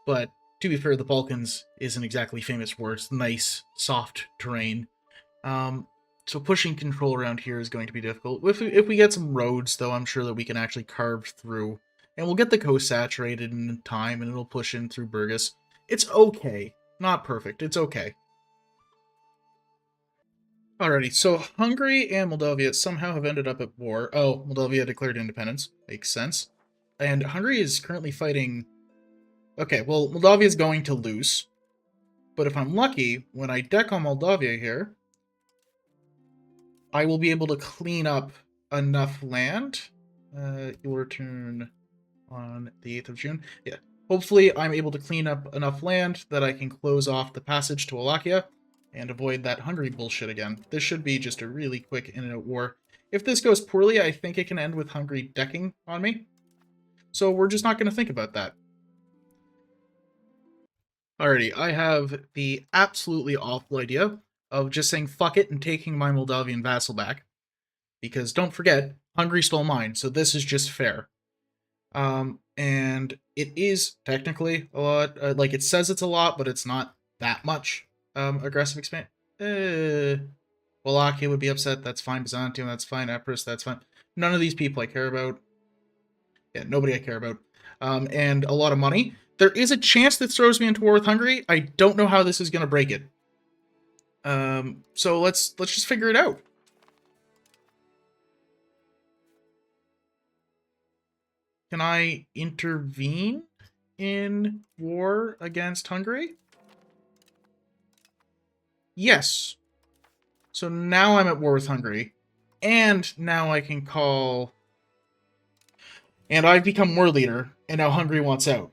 But to be fair, the Balkans isn't exactly famous for its nice, soft terrain. So pushing control around here is going to be difficult. If we get some roads, though, I'm sure that we can actually carve through. And we'll get the coast saturated in time, and it'll push in through Burgas. It's okay. Not perfect. It's okay. Alrighty, so Hungary and Moldavia somehow have ended up at war. Oh, Moldavia declared independence. Makes sense. And Hungary is currently fighting... Okay, well, Moldavia is going to lose. But if I'm lucky, when I deck on Moldavia here, I will be able to clean up enough land. You'll return on the 8th of June. Yeah. Hopefully, I'm able to clean up enough land that I can close off the passage to Wallachia and avoid that Hungary bullshit again. This should be just a really quick in-and-out war. If this goes poorly, I think it can end with Hungary decking on me. So we're just not going to think about that. Alrighty, I have the absolutely awful idea of just saying fuck it and taking my Moldavian vassal back. Because don't forget, Hungary stole mine, so this is just fair. And it is technically a lot, like it says it's a lot, but it's not that much aggressive expand. Wallachia would be upset, that's fine. Byzantium, that's fine. Epirus, that's fine. None of these people I care about. Yeah, nobody I care about. And a lot of money. There is a chance that throws me into war with Hungary. I don't know how this is going to break it. So let's just figure it out. Can I intervene in war against Hungary? Yes. So now I'm at war with Hungary. And now I can call... And I've become war leader, and now Hungary wants out.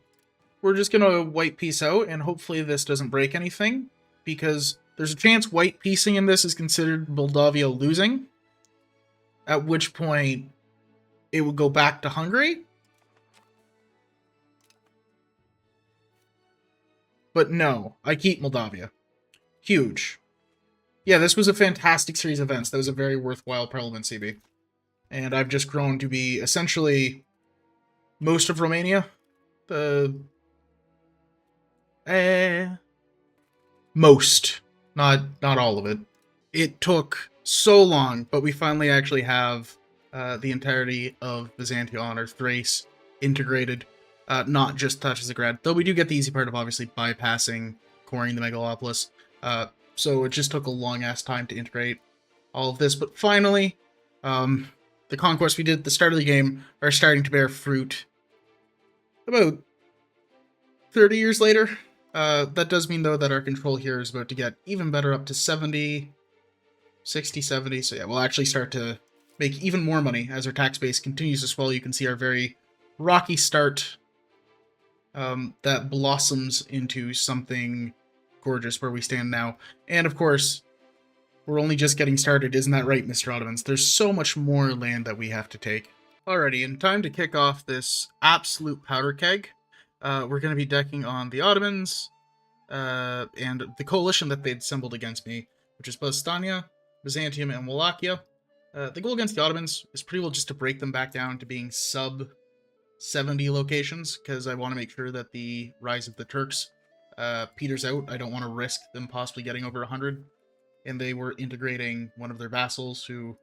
We're just going to white peace out, and hopefully this doesn't break anything, because there's a chance white peacing in this is considered Moldavia losing, at which point it would go back to Hungary. But no, I keep Moldavia. Huge. Yeah, this was a fantastic series of events. That was a very worthwhile Parliament CB. And I've just grown to be essentially most of Romania. Most. Not all of it. It took so long, but we finally actually have the entirety of Byzantium or Thrace integrated. Not just Tachizograd, though we do get the easy part of obviously bypassing coring the megalopolis. So it just took a long-ass time to integrate all of this, but finally, the conquests we did at the start of the game are starting to bear fruit. About 30 years later. That does mean, though, that our control here is about to get even better, up to 70, 60, 70. So yeah, we'll actually start to make even more money as our tax base continues to swell. You can see our very rocky start that blossoms into something gorgeous where we stand now. And of course, we're only just getting started, isn't that right, Mr. Ottomans? There's so much more land that we have to take. Alrighty, in time to kick off this absolute powder keg, we're going to be decking on the Ottomans and the coalition that they'd assembled against me, which is Bosnia, Byzantium, and Wallachia. The goal against the Ottomans is pretty well just to break them back down to being sub 70 locations, because I want to make sure that the rise of the Turks peters out. I don't want to risk them possibly getting over 100. And they were integrating one of their vassals who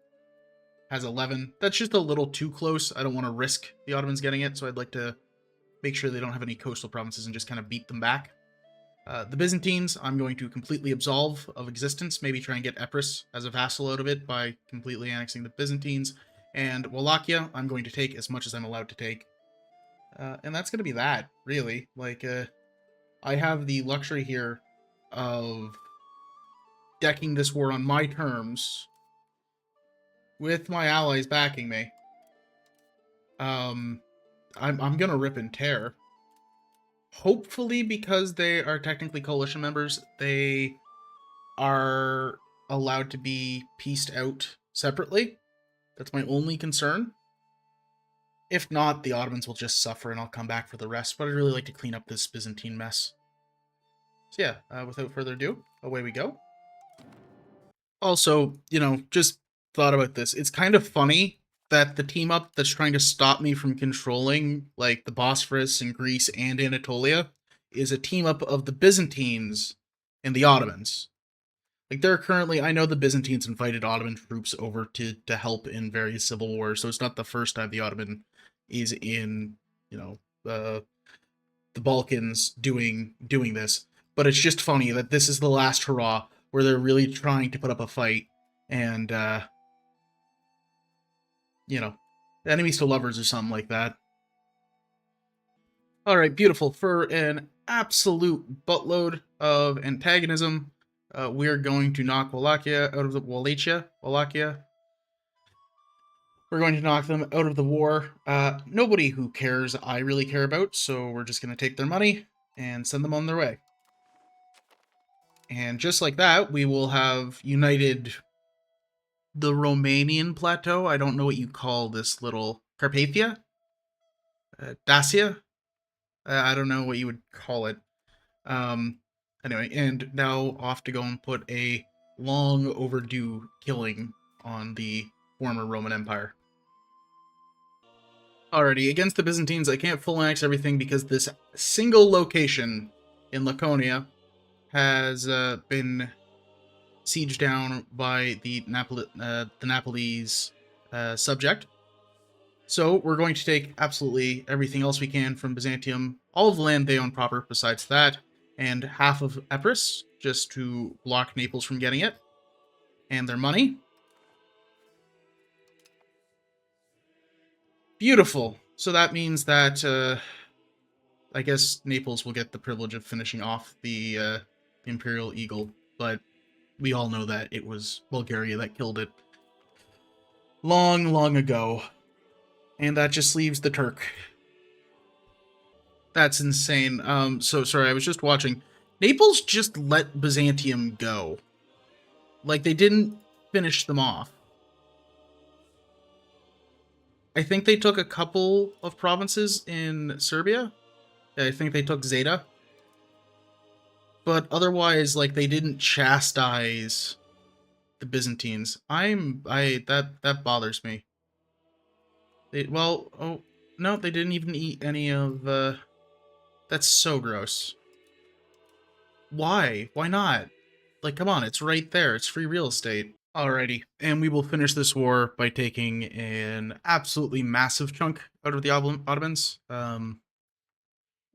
has 11. That's just a little too close. I don't want to risk the Ottomans getting it, so I'd like to make sure they don't have any coastal provinces and just kind of beat them back. The Byzantines, I'm going to completely absolve of existence, maybe try and get Epirus as a vassal out of it by completely annexing the Byzantines. And Wallachia, I'm going to take as much as I'm allowed to take. And that's going to be that, really. Like, I have the luxury here of decking this war on my terms with my allies backing me. I'm gonna rip and tear. Hopefully, because they are technically coalition members, they are allowed to be pieced out separately. That's my only concern. If not, the Ottomans will just suffer and I'll come back for the rest, but I'd really like to clean up this Byzantine mess. So yeah, without further ado, away we go. Also, just thought about this. It's kind of funny that the team up that's trying to stop me from controlling, like, the Bosphorus and Greece and Anatolia is a team up of the Byzantines and the Ottomans. Like, they're currently, I know the Byzantines invited Ottoman troops over to help in various civil wars, so it's not the first time the Ottoman is in, the Balkans doing this. But it's just funny that this is the last hurrah where they're really trying to put up a fight, and, enemies to lovers or something like that. Alright, beautiful. For an absolute buttload of antagonism. We're going to knock Wallachia out of the Wallachia. We're going to knock them out of the war. Nobody who cares I really care about, so we're just going to take their money and send them on their way. And just like that, we will have united the Romanian plateau. I don't know what you call this little Carpathia? Dacia? I don't know what you would call it. Anyway, and now off to go and put a long overdue killing on the former Roman Empire. Alrighty, against the Byzantines, I can't full annex everything because this single location in Laconia has been sieged down by the Napolese subject. So we're going to take absolutely everything else we can from Byzantium, all of the land they own proper besides that, and half of Epirus, just to block Naples from getting it, and their money. Beautiful. So that means that, I guess Naples will get the privilege of finishing off the Imperial Eagle, but we all know that it was Bulgaria that killed it long, long ago. And that just leaves the Turk. That's insane. So sorry, I was just watching. Naples just let Byzantium go. Like, they didn't finish them off. I think they took a couple of provinces in Serbia. I think they took Zeta. But otherwise, like, they didn't chastise the Byzantines. That bothers me. Oh, no, they didn't even eat any of the... That's so gross. Why? Why not? Like, come on, it's right there. It's free real estate. Alrighty, and we will finish this war by taking an absolutely massive chunk out of the Ottomans.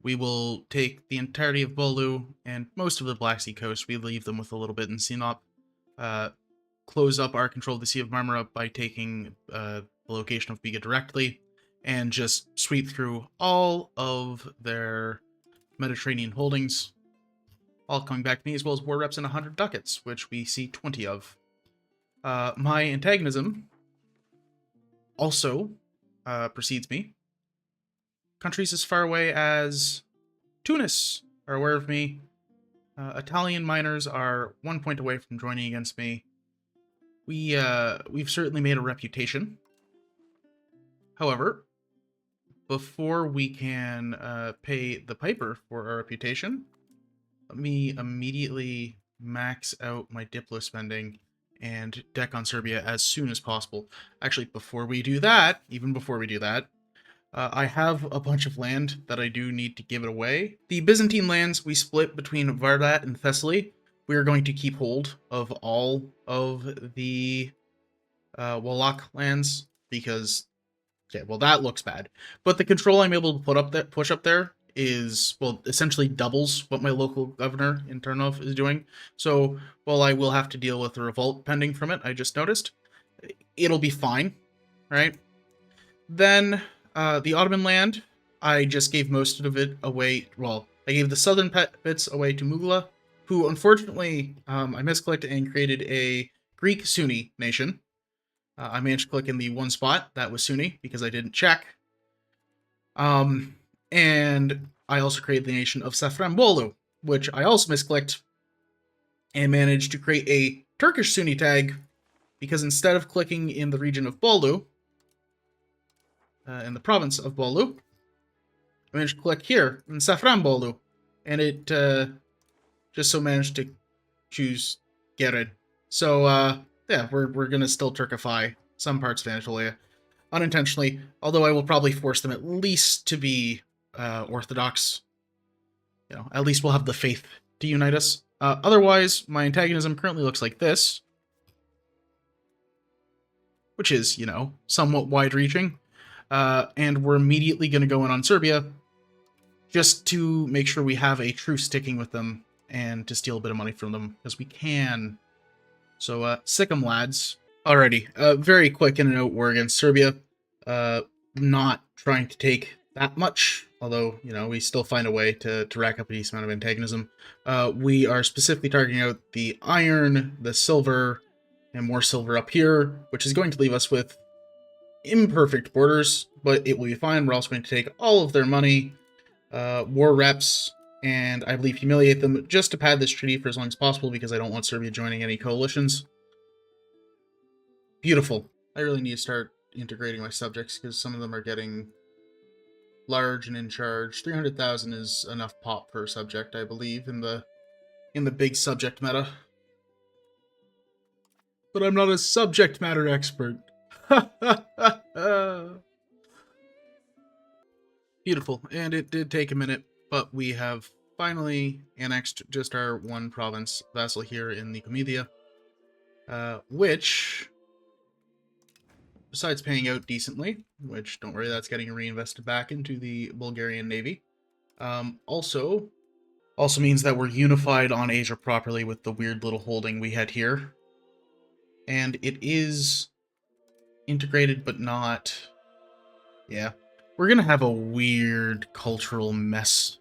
We will take the entirety of Bolu and most of the Black Sea coast. We leave them with a little bit in Sinop. Close up our control of the Sea of Marmara by taking the location of Biga directly, and just sweep through all of their Mediterranean holdings, all coming back to me, as well as war reps and 100 ducats, which we see 20 of. My antagonism also precedes me. Countries as far away as Tunis are aware of me. Italian miners are 1 point away from joining against me. We've certainly made a reputation. However, before we can pay the piper for our reputation, let me immediately max out my Diplo spending and deck on Serbia as soon as possible. Actually, before we do that, I have a bunch of land that I do need to give it away. The Byzantine lands we split between Vardat and Thessaly. We are going to keep hold of all of the Wallach lands because, okay, well, that looks bad. But the control I'm able to push up there is, well, essentially doubles what my local governor in Turnov is doing. So while I will have to deal with a revolt pending from it, I just noticed, it'll be fine, right? Then the Ottoman land, I just gave most of it away. Well, I gave the southern bits away to Mughla, who unfortunately I misclicked and created a Greek Sunni nation. I managed to click in the one spot that was Sunni because I didn't check. And I also created the nation of Safranbolu, which I also misclicked and managed to create a Turkish Sunni tag because instead of clicking in the region of Bolu, in the province of Bolu, I managed to click here in Safranbolu, and it just so managed to choose Gered. So, yeah, we're going to still Turkify some parts of Anatolia, unintentionally, although I will probably force them at least to be Orthodox. You know, at least we'll have the faith to unite us. Otherwise, my antagonism currently looks like this, which is, you know, somewhat wide-reaching. And we're immediately going to go in on Serbia just to make sure we have a true sticking with them and to steal a bit of money from them, because we can. So, sick 'em, lads. Alrighty, very quick in and out war against Serbia. Not trying to take that much although, you know, we still find a way to rack up a decent amount of antagonism. We are specifically targeting out the iron, the silver, and more silver up here, which is going to leave us with imperfect borders, but it will be fine. We're also going to take all of their money, war reps, and I believe humiliate them just to pad this treaty for as long as possible because I don't want Serbia joining any coalitions. Beautiful. I really need to start integrating my subjects because some of them are getting large and in charge. 300,000 is enough pop per subject, I believe, in the big subject meta. But I'm not a subject matter expert. Beautiful. And it did take a minute, but we have finally annexed just our one province vassal here in the Comedia, which, besides paying out decently, which, don't worry, that's getting reinvested back into the Bulgarian Navy, also means that we're unified on Asia properly with the weird little holding we had here. And it is integrated, but not... Yeah. We're going to have a weird cultural mess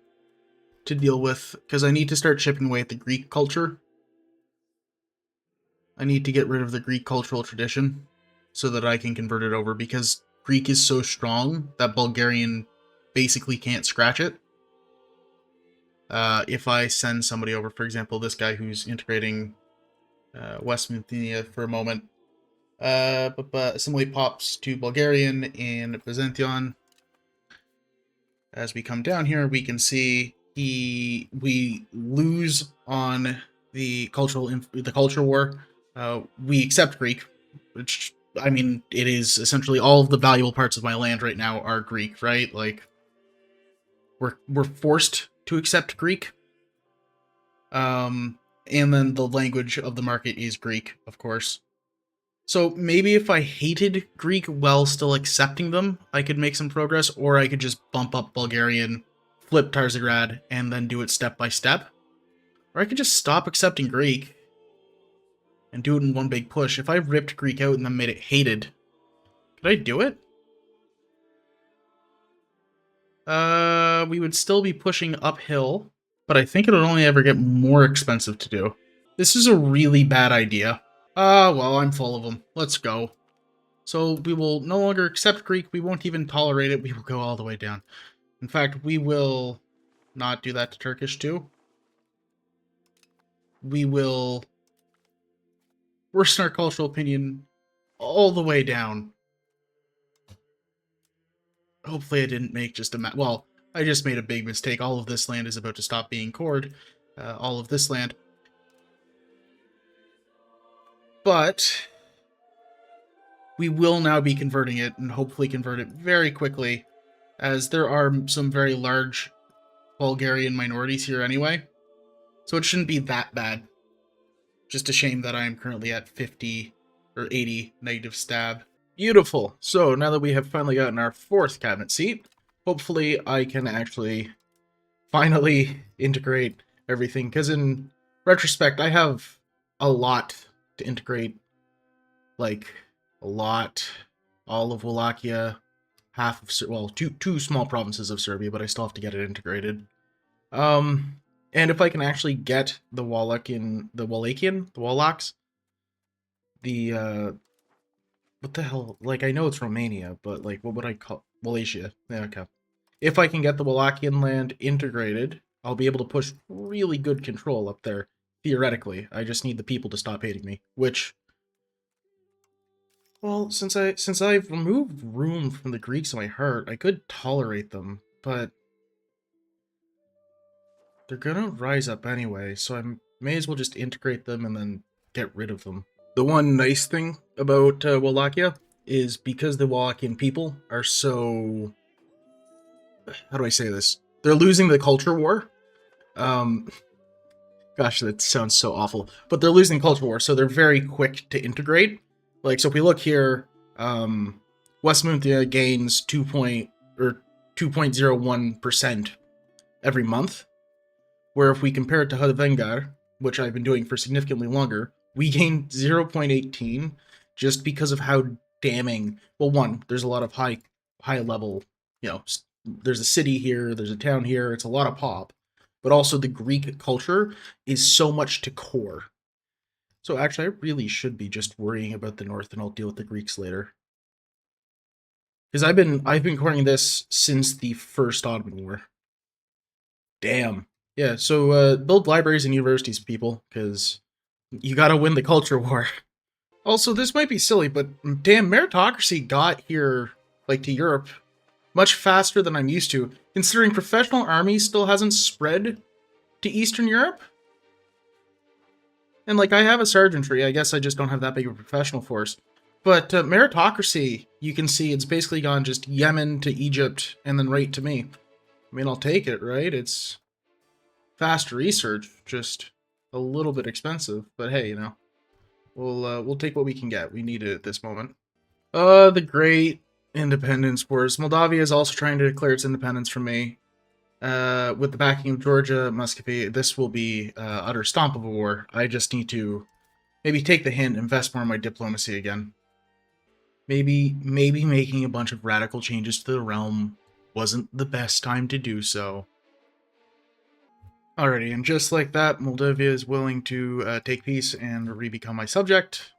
to deal with, because I need to start chipping away at the Greek culture. I need to get rid of the Greek cultural tradition so that I can convert it over, because Greek is so strong that Bulgarian basically can't scratch it. If I send somebody over, for example, this guy who's integrating West Bithynia for a moment, but assimilate pops to Bulgarian in Byzantion. As we come down here, we can see we lose on the culture war. We accept Greek, which, I mean, it is essentially all of the valuable parts of my land right now are Greek, right? Like, we're forced to accept Greek. And then the language of the market is Greek, of course. So maybe if I hated Greek while still accepting them, I could make some progress, or I could just bump up Bulgarian, flip Tarzagrad, and then do it step by step. Or I could just stop accepting Greek and do it in one big push. If I ripped Greek out and then made it hated, could I do it? We would still be pushing uphill, but I think it would only ever get more expensive to do. This is a really bad idea. Well, I'm full of them. Let's go. So we will no longer accept Greek. We won't even tolerate it. We will go all the way down. In fact, we will not do that to Turkish too. We will worsen our cultural opinion all the way down. Hopefully I didn't make just a... Well, I just made a big mistake. All of this land is about to stop being cored. All of this land. But we will now be converting it, and hopefully convert it very quickly, as there are some very large Bulgarian minorities here anyway. So it shouldn't be that bad. Just a shame that I am currently at 50 or 80 negative stab. Beautiful. So now that we have finally gotten our fourth cabinet seat, hopefully I can actually finally integrate everything, because in retrospect, I have a lot to integrate. Like, a lot. All of Wallachia, half of... Well, two small provinces of Serbia, but I still have to get it integrated. And if I can actually get the Wallachian... The Wallachs... What the hell? Like, I know it's Romania, but, like, what would I call... Wallachia. Yeah, okay. If I can get the Wallachian land integrated, I'll be able to push really good control up there. Theoretically. I just need the people to stop hating me, which... Well, since I've removed room from the Greeks in my heart, I could tolerate them, but they're gonna rise up anyway, so I may as well just integrate them and then get rid of them. The one nice thing about Wallachia is because the Wallachian people are so... How do I say this? They're losing the culture war. Gosh, that sounds so awful. But they're losing culture war, so they're very quick to integrate. Like, so if we look here, Westmunthia gains 2.01% every month, where if we compare it to Hudvengar, which I've been doing for significantly longer, we gain 0.18 just because of how damning... Well, one, there's a lot of high level, you know, there's a city here, there's a town here, it's a lot of pop. But also the Greek culture is so much to core. So actually, I really should be just worrying about the North, and I'll deal with the Greeks later. Because I've been coring this since the first Ottoman War. Damn. Yeah. So build libraries and universities, people, because you got to win the culture war. Also, this might be silly, but damn, meritocracy got here, like to Europe, much faster than I'm used to. Considering professional army still hasn't spread to Eastern Europe. And like, I have a sergeantry, I guess I just don't have that big of a professional force. But meritocracy, you can see it's basically gone just Yemen to Egypt and then right to me. I mean, I'll take it, right? It's fast research, just a little bit expensive. But hey, you know, we'll take what we can get. We need it at this moment. The Great Independence Wars. Moldavia is also trying to declare its independence from me. With the backing of Georgia, Muscovy, this will be utter stomp of a war. I just need to maybe take the hint, invest more in my diplomacy again. Maybe making a bunch of radical changes to the realm wasn't the best time to do so. Alrighty, and just like that, Moldavia is willing to take peace and re-become my subject.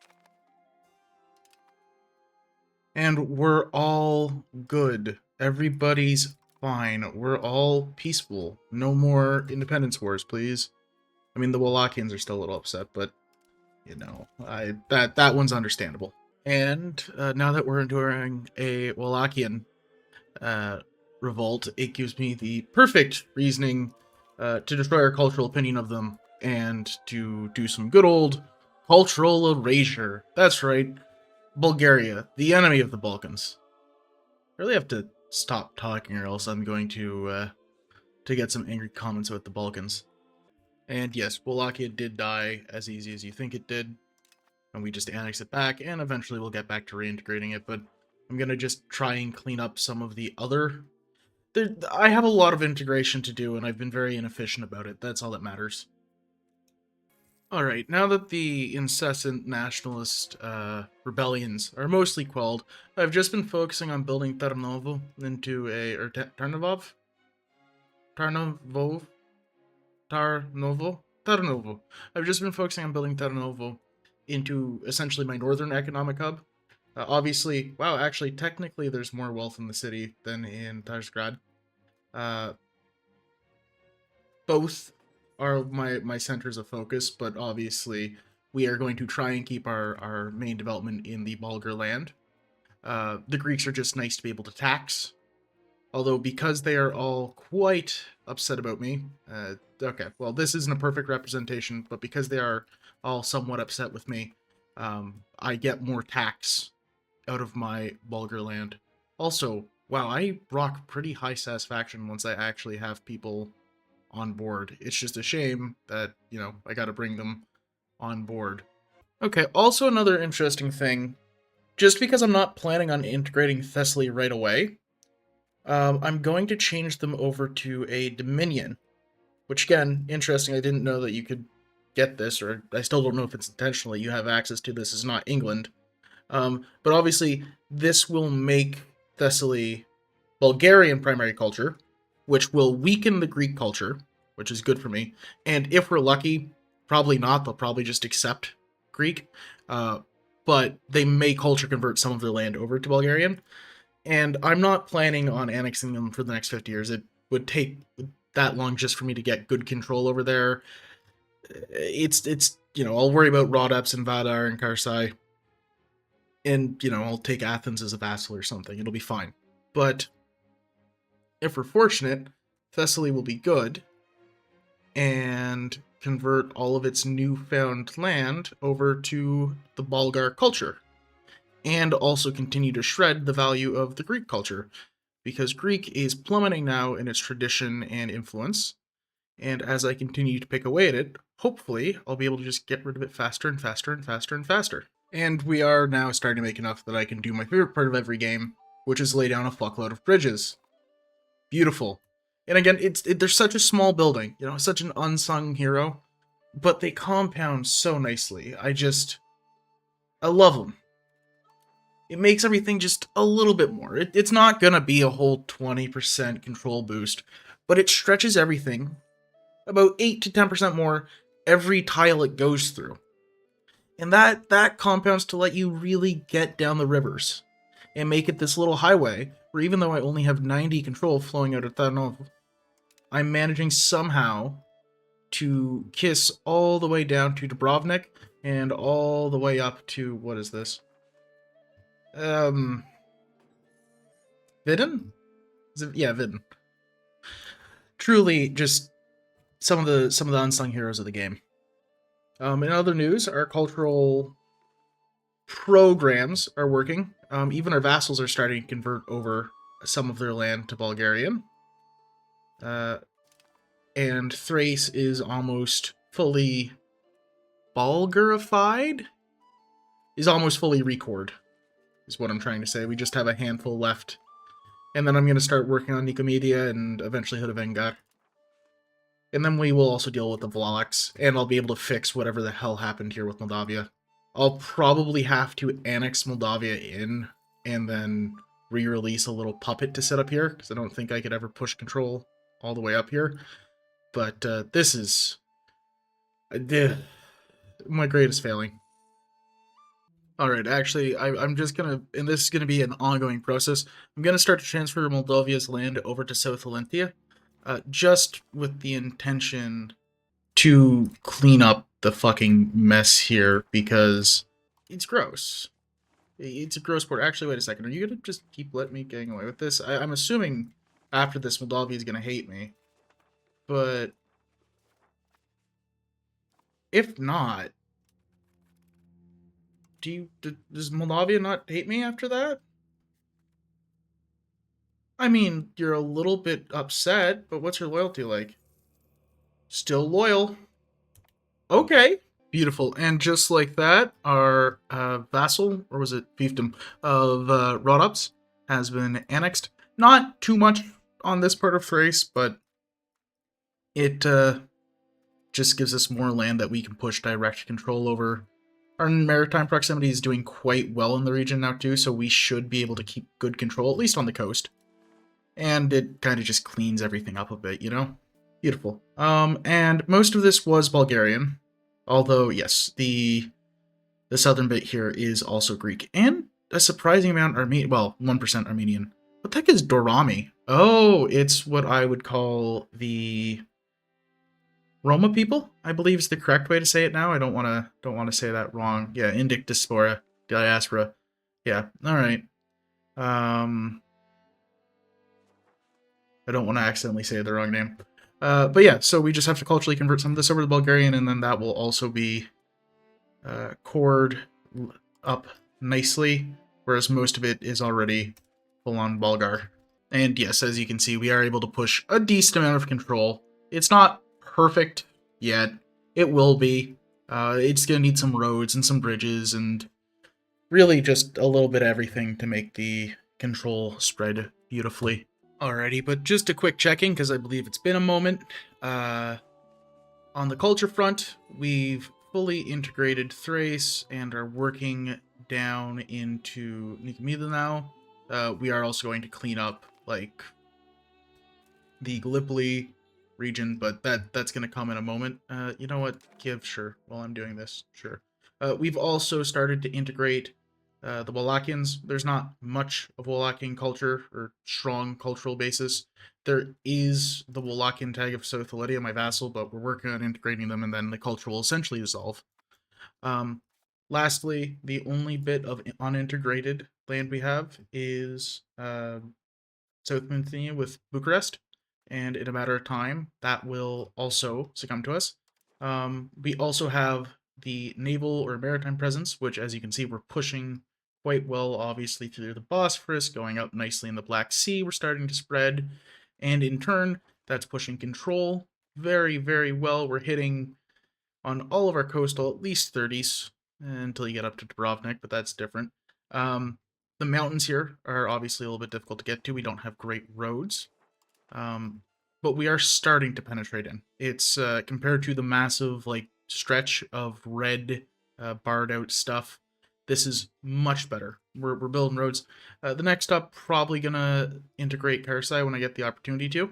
And we're all good. Everybody's fine. We're all peaceful. No more independence wars, please. I mean, the Wallachians are still a little upset, but you know, that one's understandable. And now that we're enduring a Wallachian revolt, it gives me the perfect reasoning to destroy our cultural opinion of them and to do some good old cultural erasure. That's right, Bulgaria, the enemy of the Balkans. I really have to stop talking, or else I'm going to get some angry comments about the Balkans. And yes, Wallachia did die as easy as you think it did, and we just annex it back, and eventually we'll get back to reintegrating it, but I'm gonna just try and clean up some of the other... I have a lot of integration to do, and I've been very inefficient about it. That's all that matters. Alright, now that the incessant nationalist rebellions are mostly quelled, I've just been focusing on building Tarnovo into a... or Tarnovov? Tarnovo? Tarnovo? Tarnovo. I've just been focusing on building Tarnovo into essentially my northern economic hub. Obviously, wow, actually, technically there's more wealth in the city than in Tarzgrad. Both are my centers of focus, but obviously we are going to try and keep our main development in the Bulgar land. The Greeks are just nice to be able to tax, although because they are all quite upset about me, okay, well, this isn't a perfect representation, but because they are all somewhat upset with me, I get more tax out of my Bulgar land. Also, wow, I rock pretty high satisfaction once I actually have people on board. It's just a shame that, you know, I gotta bring them on board. Okay, also another interesting thing, just because I'm not planning on integrating Thessaly right away, I'm going to change them over to a Dominion, which again, interesting, I didn't know that you could get this, or I still don't know if it's intentionally you have access to this, is not England. But obviously, this will make Thessaly Bulgarian primary culture, which will weaken the Greek culture, which is good for me. And if we're lucky, probably not, they'll probably just accept Greek. But they may culture convert some of their land over to Bulgarian. And I'm not planning on annexing them for the next 50 years. It would take that long just for me to get good control over there. It's you know, I'll worry about Rhodops and Vadar and Karsai. And, you know, I'll take Athens as a vassal or something. It'll be fine. But if we're fortunate, Thessaly will be good and convert all of its newfound land over to the Bulgar culture, and also continue to shred the value of the Greek culture, because Greek is plummeting now in its tradition and influence, and as I continue to pick away at it, hopefully I'll be able to just get rid of it faster and faster and faster and faster. And we are now starting to make enough that I can do my favorite part of every game, which is lay down a fuckload of bridges. Beautiful. And again, they're such a small building, you know, such an unsung hero, but they compound so nicely. I love them. it makes everything just a little bit more. It's not going to be a whole 20% control boost, but it stretches everything about 8 to 10% more every tile it goes through. And that compounds to let you really get down the rivers and make it this little highway where even though I only have 90 control flowing out of Tsardom, I'm managing somehow to kiss all the way down to Dubrovnik and all the way up to, what is this? Vidin? Yeah, Vidin. Truly just some of the unsung heroes of the game. In other news, our cultural programs are working. Even our vassals are starting to convert over some of their land to Bulgarian. And Thrace is almost fully Bulgarified? Is almost fully record, is what I'm trying to say. We just have a handful left. And then I'm going to start working on Nicomedia and eventually Hodavengar. And then we will also deal with the Vlachs, and I'll be able to fix whatever the hell happened here with Moldavia. I'll probably have to annex Moldavia in, and then re-release a little puppet to set up here, because I don't think I could ever push control all the way up here. But this is my greatest failing. Alright, actually, I'm just gonna, and this is gonna be an ongoing process, I'm gonna start to transfer Moldavia's land over to South Valentia, just with the intention to clean up the fucking mess here, because it's gross. It's a gross port. Actually, wait a second, are you gonna just keep letting me getting away with this? I'm assuming after this, Moldavia is gonna hate me, but if not, does Moldavia not hate me after that? I mean, you're a little bit upset, but what's your loyalty like? Still loyal. Okay. Beautiful. And just like that, our vassal, or was it fiefdom, of Rhodops has been annexed. Not too much on this part of Thrace, but it just gives us more land that we can push direct control over. Our maritime proximity is doing quite well in the region now too, so we should be able to keep good control, at least on the coast. And it kind of just cleans everything up a bit, you know? Beautiful. And most of this was Bulgarian, although yes, the southern bit here is also Greek, and a surprising amount Armenian. Well, 1% Armenian. What the heck is Dorami? Oh, it's what I would call the Roma people, I believe is the correct way to say it now. I don't want to say that wrong. Yeah, Indic diaspora. Yeah. All right. I don't want to accidentally say the wrong name. But yeah, so we just have to culturally convert some of this over to Bulgarian, and then that will also be cored up nicely, whereas most of it is already full-on Bulgar. And yes, as you can see, we are able to push a decent amount of control. It's not perfect yet. It will be. It's going to need some roads and some bridges and really just a little bit of everything to make the control spread beautifully. Alrighty, but just a quick check-in, because I believe it's been a moment. On the culture front, we've fully integrated Thrace and are working down into Nicomedia now. We are also going to clean up, like, the Gallipoli region, but that's going to come in a moment. You know what? Kiev, sure. While I'm doing this, sure. We've also started to integrate the Wallachians. There's not much of Wallachian culture or strong cultural basis. There is the Wallachian tag of South Valentia, my vassal, but we're working on integrating them, and then the culture will essentially dissolve. Lastly, the only bit of unintegrated land we have is South Valentia with Bucharest, and in a matter of time, that will also succumb to us. We also have the naval or maritime presence, which, as you can see, we're pushing quite well, obviously, through the Bosphorus, going up nicely in the Black Sea. We're starting to spread, and in turn, that's pushing control very, very well. We're hitting on all of our coastal at least 30s until you get up to Dubrovnik, but that's different. The mountains here are obviously a little bit difficult to get to. We don't have great roads, but we are starting to penetrate in. It's compared to the massive stretch of red barred out stuff. This is much better we're building roads. The next up, probably gonna integrate Karsai when I get the opportunity to.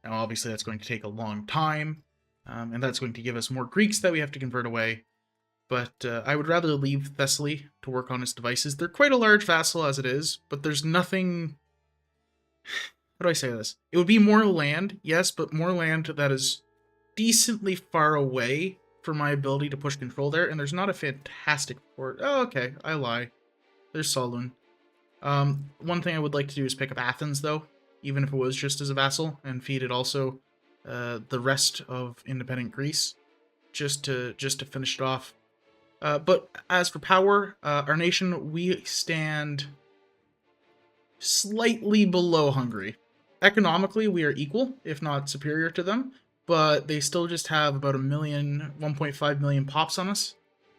Now, obviously, that's going to take a long time, and that's going to give us more Greeks that we have to convert away. But I would rather leave Thessaly to work on its devices. They're quite a large vassal as it is, but there's nothing... How do I say this? It would be more land, yes, but more land that is decently far away for my ability to push control there, and there's not a fantastic port. Oh, okay, I lie. There's Solun. One thing I would like to do is pick up Athens, though, even if it was just as a vassal, and feed it also the rest of independent Greece, just to finish it off. But as for power, our nation, we stand slightly below Hungary. Economically, we are equal, if not superior to them, but they still just have about 1.5 million pops on us,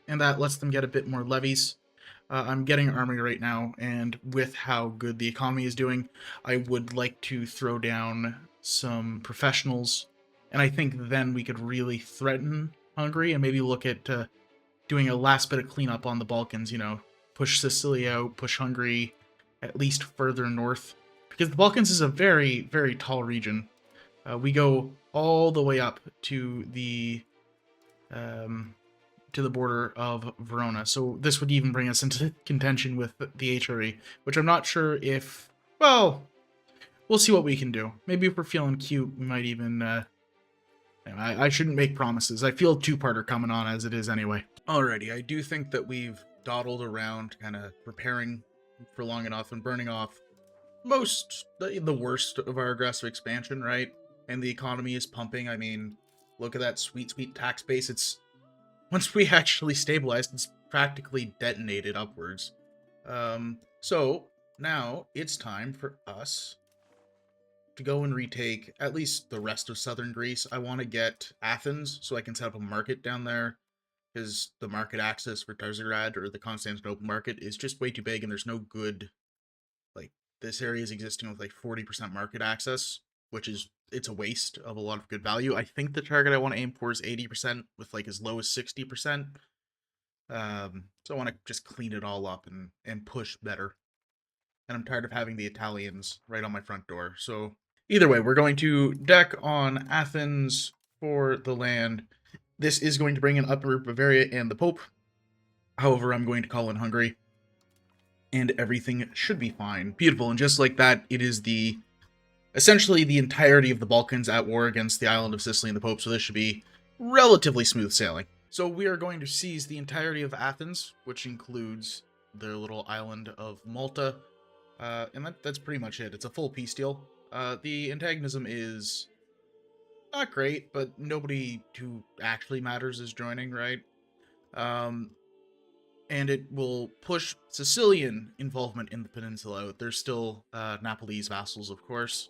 and that lets them get a bit more levies. I'm getting an army right now, and with how good the economy is doing, I would like to throw down some professionals, and I think then we could really threaten Hungary and maybe look at doing a last bit of cleanup on the Balkans, you know, push Sicily out, push Hungary at least further north, because the Balkans is a very, very tall region. We go all the way up to the border of Verona, so this would even bring us into contention with the HRE, which I'm not sure if, well, we'll see what we can do. Maybe if we're feeling cute, we might even, I shouldn't make promises. I feel two-parter coming on as it is anyway. Alrighty, I do think that we've dawdled around, kind of preparing for long enough and burning off the worst of our aggressive expansion, right? And the economy is pumping. I mean, look at that sweet, sweet tax base. It's, once we actually stabilized, it's practically detonated upwards. So now it's time for us to go and retake at least the rest of southern Greece. I want to get Athens so I can set up a market down there, because the market access for Tarzarad or the Constantinople market is just way too big, and there's no good, like, this area is existing with like 40% market access, which is, it's a waste of a lot of good value. I think the target I want to aim for is 80% with like as low as 60%. So I want to just clean it all up and push better. And I'm tired of having the Italians right on my front door. So either way, we're going to deck on Athens for the land. This is going to bring in Upper Bavaria and the Pope. However, I'm going to call in Hungary, and everything should be fine. Beautiful, and just like that, it is essentially the entirety of the Balkans at war against the island of Sicily and the Pope, so this should be relatively smooth sailing. So we are going to seize the entirety of Athens, which includes their little island of Malta, and that's pretty much it. It's a full peace deal. The antagonism is not great, but nobody who actually matters is joining, right? And it will push Sicilian involvement in the peninsula out. There's still Napolese vassals, of course.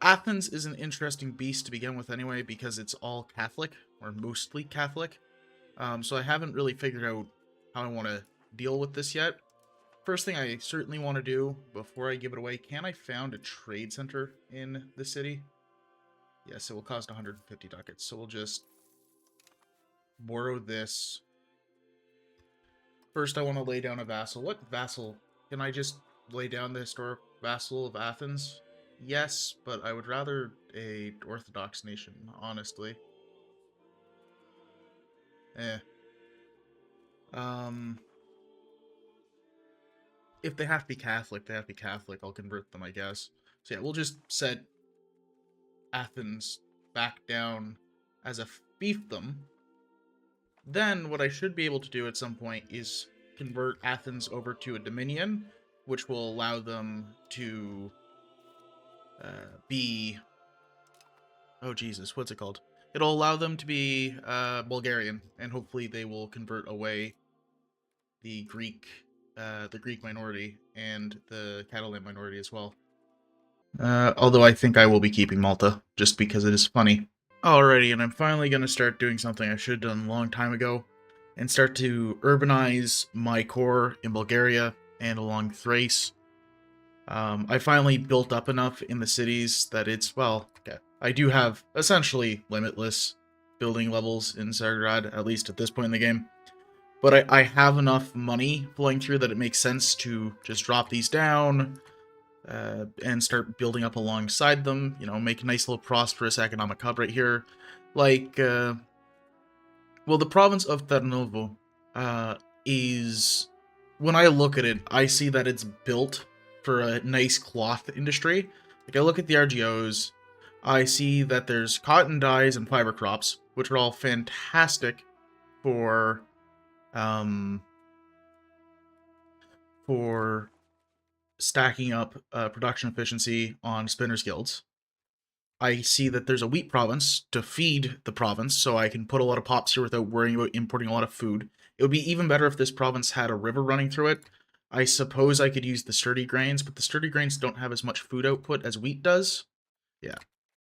Athens is an interesting beast to begin with anyway, because it's all Catholic, or mostly Catholic. So I haven't really figured out how I want to deal with this yet. First thing I certainly want to do before I give it away, can I found a trade center in the city? Yes, it will cost 150 ducats, so we'll just borrow this. First, I want to lay down a vassal. What vassal? Can I just lay down the historic vassal of Athens? Yes, but I would rather a Orthodox nation, honestly. If they have to be Catholic, they have to be Catholic. I'll convert them, I guess. So yeah, we'll just set Athens back down as a fiefdom. Then what I should be able to do at some point is convert Athens over to a dominion, which will allow them to be... Oh, Jesus, what's it called? It'll allow them to be Bulgarian, and hopefully they will convert away the Greek minority and the Catalan minority as well. Although I think I will be keeping Malta, just because it is funny. Alrighty, and I'm finally going to start doing something I should have done a long time ago, and start to urbanize my core in Bulgaria and along Thrace. I finally built up enough in the cities that it's, well, okay, I do have essentially limitless building levels in Tsargrad, at least at this point in the game. But I have enough money flowing through that it makes sense to just drop these down and start building up alongside them. You know, make a nice little prosperous economic hub right here. Like, well, the province of Tarnovo is, when I look at it, I see that it's built for a nice cloth industry. Like, I look at the RGOs, I see that there's cotton dyes and fiber crops, which are all fantastic for for stacking up production efficiency on spinners guilds. I see that there's a wheat province to feed the province, so I can put a lot of pops here without worrying about importing a lot of food. It would be even better if this province had a river running through it. I suppose I could use the sturdy grains, but the sturdy grains don't have as much food output as wheat does. Yeah.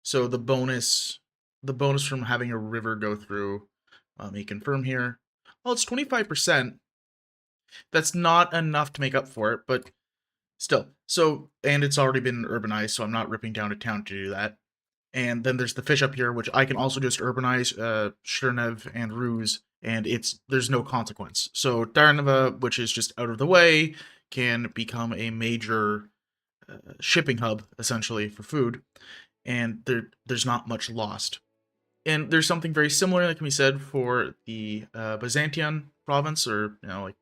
So the bonus from having a river go through, let me confirm here. Well, it's 25%. That's not enough to make up for it, but still. So, and it's already been urbanized, so I'm not ripping down a town to do that. And then there's the fish up here, which I can also just urbanize Chernev and Ruse, and there's no consequence. So Darnava, which is just out of the way, can become a major shipping hub, essentially, for food, and there's not much lost. And there's something very similar that can be said for the Byzantium province, or, you know, like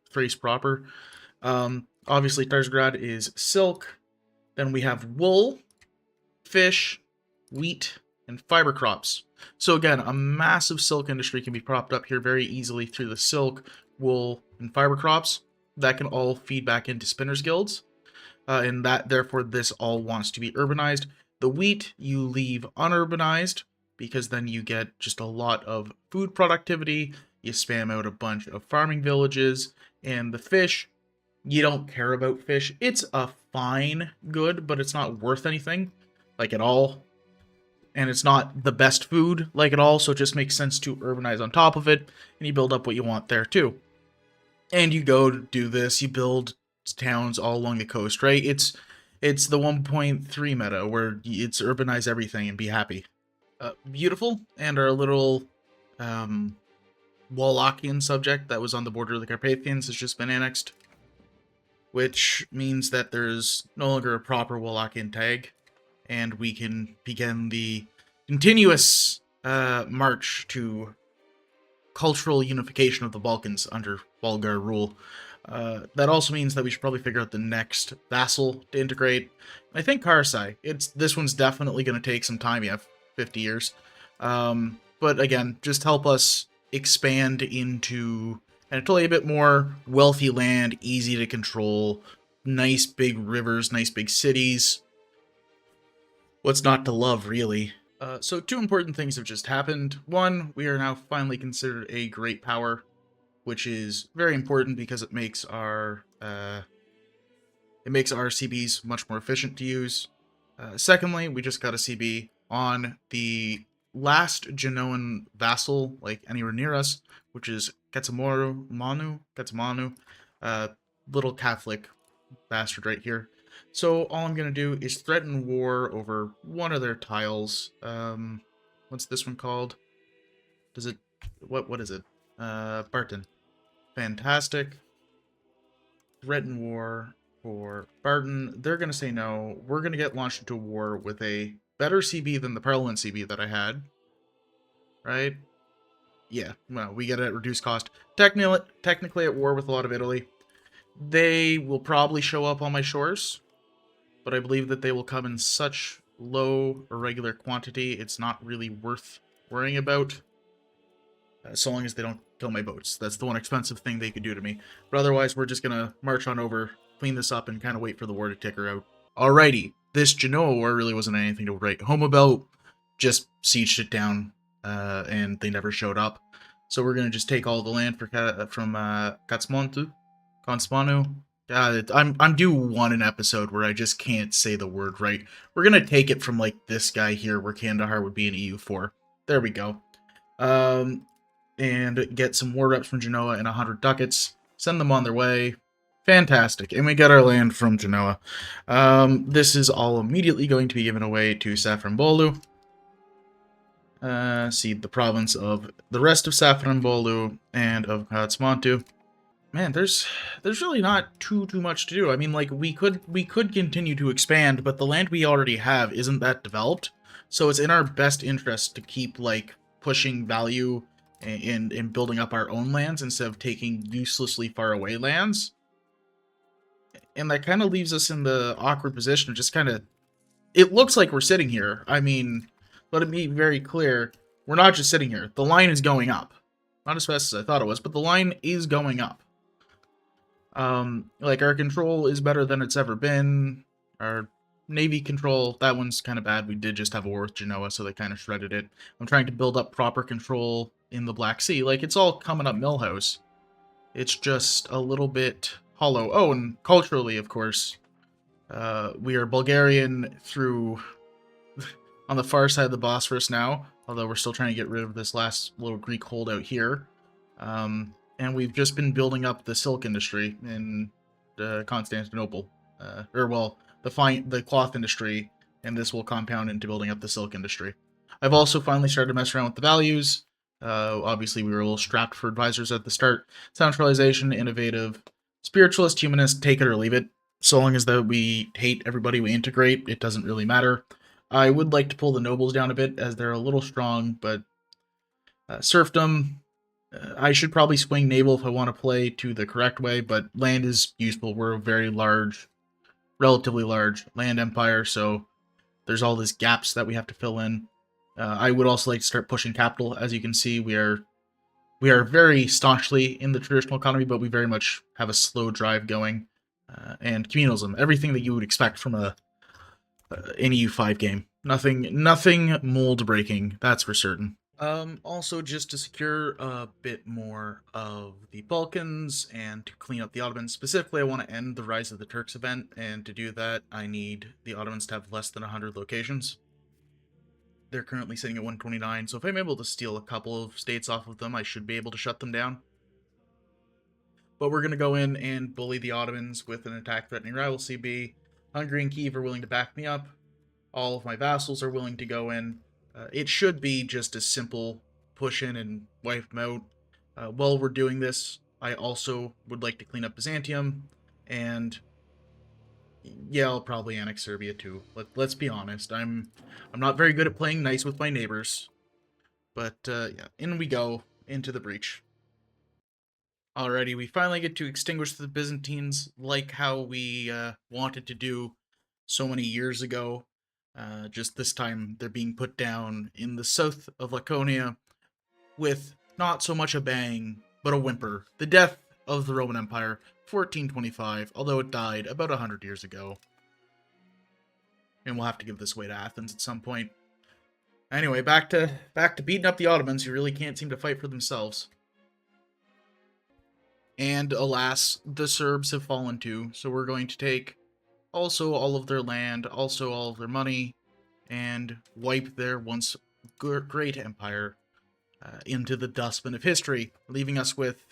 Thrace proper. Obviously, Tarzgrad is silk. Then we have wool, fish, wheat, and fiber crops. So again, a massive silk industry can be propped up here very easily through the silk, wool, and fiber crops. That can all feed back into spinners guilds. And that, therefore, this all wants to be urbanized. The wheat you leave unurbanized, because then you get just a lot of food productivity. You spam out a bunch of farming villages. And the fish, you don't care about fish. It's a fine good, but it's not worth anything, like, at all. And it's not the best food, like, at all, so it just makes sense to urbanize on top of it, and you build up what you want there, too. And you go to do this, you build towns all along the coast, right? It's the 1.3 meta, where it's urbanize everything and be happy. Beautiful, and our little Wallachian subject that was on the border of the Carpathians has just been annexed, which means that there's no longer a proper Wallachian tag, and we can begin the continuous march to cultural unification of the Balkans under Bulgar rule. That also means that we should probably figure out the next vassal to integrate. I think Karsai. This one's definitely going to take some time. You have 50 years. But again, just help us expand into Anatolia a bit more. Wealthy land, easy to control, nice big rivers, nice big cities. What's not to love, really? So 2 important things have just happened. One, we are now finally considered a great power, which is very important because it makes our CBs much more efficient to use. Secondly, we just got a CB on the last Genoan vassal, like, anywhere near us, which is Ketsamanu, little Catholic bastard right here. So all I'm going to do is threaten war over one of their tiles. What's this one called? Does it... What is it? Barton. Fantastic. Threaten war for Barton. They're going to say no. We're going to get launched into war with a better CB than the Parliament CB that I had. Right? Yeah, well, we get it at reduced cost. Technically at war with a lot of Italy. They will probably show up on my shores, but I believe that they will come in such low, irregular quantity, it's not really worth worrying about, so long as they don't kill my boats. That's the one expensive thing they could do to me. But otherwise, we're just going to march on over, clean this up, and kind of wait for the war to ticker out. Alrighty, this Genoa war really wasn't anything to write home about, just sieged it down, and they never showed up. So we're going to just take all the land from Katsmanu. I'm due one an episode where I just can't say the word right. We're gonna take it from, like, this guy here, where Kandahar would be in EU4. There we go. And get some war reps from Genoa and 100 ducats. Send them on their way. Fantastic. And we get our land from Genoa. This is all immediately going to be given away to Safranbolu. Cede the province of the rest of Safranbolu and of Katsmantu. Man, there's really not too much to do. I mean, like we could continue to expand, but the land we already have isn't that developed. So it's in our best interest to keep like pushing value in building up our own lands instead of taking uselessly far away lands. And that kind of leaves us in the awkward position of just kind of, it looks like we're sitting here. I mean, let it be very clear, we're not just sitting here. The line is going up. Not as fast as I thought it was, but the line is going up. Like, our control is better than it's ever been. Our Navy control, that one's kind of bad. We did just have a war with Genoa, so they kind of shredded it. I'm trying to build up proper control in the Black Sea. Like, it's all coming up Millhouse. It's just a little bit hollow. Oh, and culturally, of course, we are Bulgarian through on the far side of the Bosphorus now, although we're still trying to get rid of this last little Greek holdout here. And we've just been building up the silk industry in Constantinople. The cloth industry, and this will compound into building up the silk industry. I've also finally started to mess around with the values. Obviously, we were a little strapped for advisors at the start. Centralization, innovative, spiritualist, humanist, take it or leave it. So long as that we hate everybody we integrate, it doesn't really matter. I would like to pull the nobles down a bit, as they're a little strong, but serfdom, I should probably swing naval if I want to play to the correct way, but land is useful. We're a very large, relatively large land empire, so there's all these gaps that we have to fill in. I would also like to start pushing capital. As you can see, we are very staunchly in the traditional economy, but we very much have a slow drive going. And communalism, everything that you would expect from an EU5 game. Nothing mold breaking, that's for certain. Also, just to secure a bit more of the Balkans and to clean up the Ottomans. Specifically, I want to end the Rise of the Turks event, and to do that, I need the Ottomans to have less than 100 locations. They're currently sitting at 129, so if I'm able to steal a couple of states off of them, I should be able to shut them down. But we're going to go in and bully the Ottomans with an attack threatening rival CB. Hungary and Kiev are willing to back me up. All of my vassals are willing to go in. It should be just a simple push in and wipe them out. While we're doing this, I also would like to clean up Byzantium, and yeah, I'll probably annex Serbia too. Let's be honest, I'm not very good at playing nice with my neighbors, but yeah, in we go into the breach. Alrighty, we finally get to extinguish the Byzantines like how we wanted to do so many years ago. Just this time, they're being put down in the south of Laconia with not so much a bang, but a whimper. The death of the Roman Empire, 1425, although it died about 100 years ago. And we'll have to give this away to Athens at some point. Anyway, back to beating up the Ottomans, who really can't seem to fight for themselves. And alas, the Serbs have fallen too, so we're going to take also all of their land, also all of their money, and wipe their once great empire into the dustbin of history, leaving us with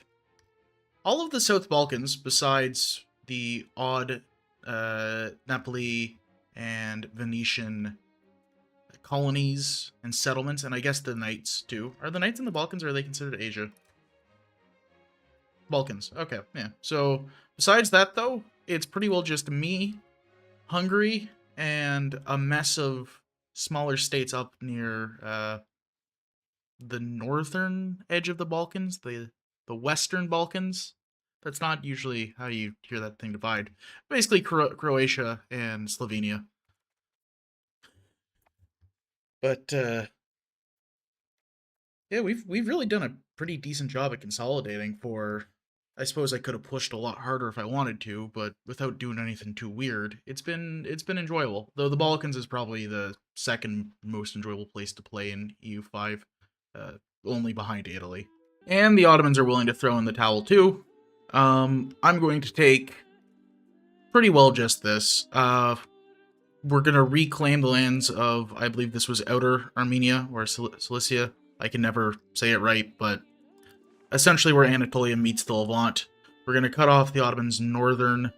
all of the South Balkans, besides the odd Napoli and Venetian colonies and settlements, and I guess the Knights too. Are the Knights in the Balkans, or are they considered Asia? Balkans, okay, yeah. So, besides that, though, it's pretty well just me, Hungary, and a mess of smaller states up near the northern edge of the Balkans, the Western Balkans. That's not usually how you hear that thing divide. Basically, Croatia and Slovenia. But yeah, we've really done a pretty decent job at consolidating. For I suppose I could have pushed a lot harder if I wanted to, but without doing anything too weird, it's been enjoyable. Though the Balkans is probably the second most enjoyable place to play in EU5, only behind Italy. And the Ottomans are willing to throw in the towel too. I'm going to take pretty well just this. We're going to reclaim the lands of, I believe this was Outer Armenia, or Cilicia. I can never say it right, but essentially where Anatolia meets the Levant. We're going to cut off the Ottomans' northern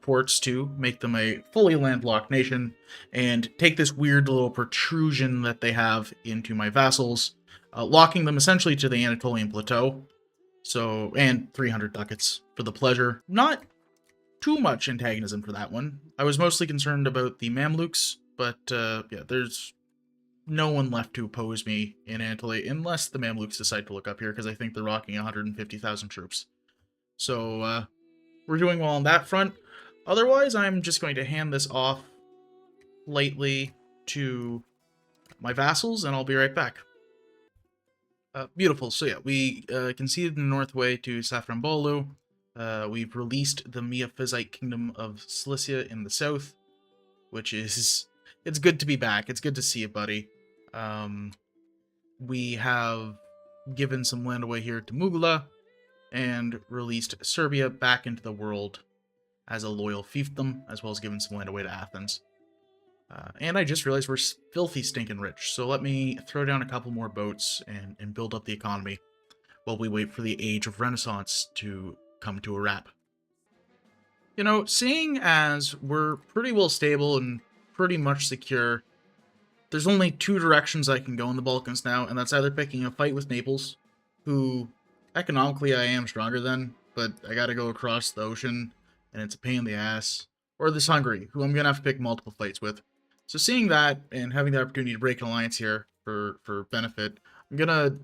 ports to make them a fully landlocked nation, and take this weird little protrusion that they have into my vassals, locking them essentially to the Anatolian plateau. So, and 300 ducats for the pleasure. Not too much antagonism for that one. I was mostly concerned about the Mamluks, but yeah, there's no one left to oppose me in Anatolia, unless the Mamluks decide to look up here, because I think they're rocking 150,000 troops. So, we're doing well on that front. Otherwise, I'm just going to hand this off lightly to my vassals, and I'll be right back. Beautiful. So yeah, we conceded the Northway to Safranbolu. We've released the Miaphysite Kingdom of Cilicia in the south, which is... It's good to be back. It's good to see you, buddy. We have given some land away here to Mugla, and released Serbia back into the world as a loyal fiefdom, as well as giving some land away to Athens. And I just realized we're filthy stinking rich, so let me throw down a couple more boats and build up the economy while we wait for the Age of Renaissance to come to a wrap. You know, seeing as we're pretty well stable and pretty much secure, there's only two directions I can go in the Balkans now, and that's either picking a fight with Naples, who economically I am stronger than, but I gotta go across the ocean, and it's a pain in the ass, or this Hungary, who I'm gonna have to pick multiple fights with. So seeing that, and having the opportunity to break an alliance here for benefit, I'm gonna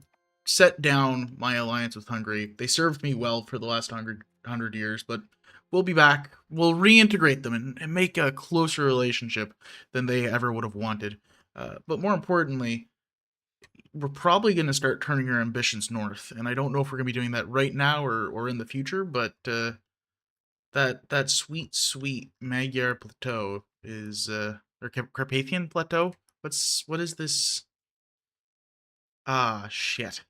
set down my alliance with Hungary. They served me well for the last 100 years, but we'll be back. We'll reintegrate them and make a closer relationship than they ever would have wanted. But more importantly, we're probably going to start turning our ambitions north, and I don't know if we're going to be doing that right now or in the future, but that sweet Magyar plateau is or Carpathian plateau. What is this? Ah, shit.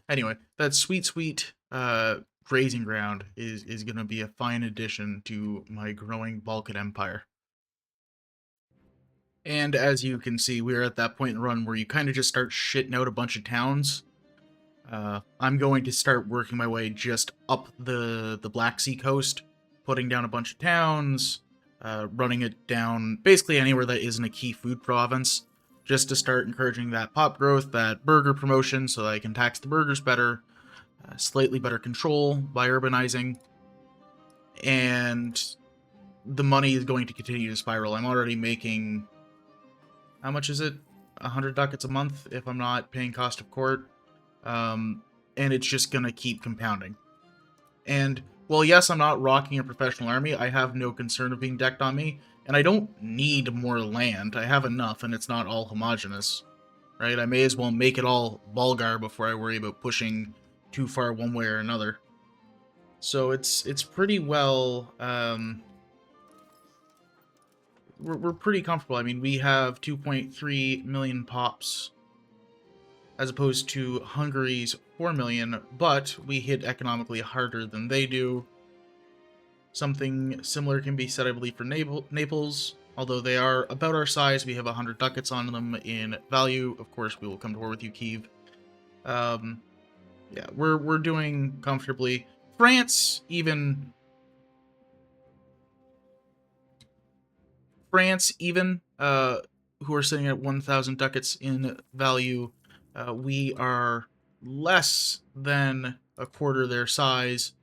Anyway, that sweet grazing ground is going to be a fine addition to my growing Balkan Empire. And as you can see, we're at that point in the run where you kind of just start shitting out a bunch of towns. I'm going to start working my way just up the Black Sea coast, putting down a bunch of towns, running it down basically anywhere that isn't a key food province, just to start encouraging that pop growth, that burger promotion, so that I can tax the burgers better, slightly better control by urbanizing, and the money is going to continue to spiral. I'm already making... How much is it? 100 ducats a month if I'm not paying cost of court. And it's just going to keep compounding. And, well, yes, I'm not rocking a professional army. I have no concern of being decked on me. And I don't need more land. I have enough, and it's not all homogenous. Right? I may as well make it all Bulgar before I worry about pushing too far one way or another. So it's pretty well... We're pretty comfortable. I mean, we have 2.3 million pops as opposed to Hungary's 4 million, but we hit economically harder than they do. Something similar can be said, I believe, for Naples. Although they are about our size, we have 100 ducats on them in value. Of course, we will come to war with you, Kiev. Yeah, we're doing comfortably. France, who are sitting at 1,000 ducats in value, we are less than a quarter their size,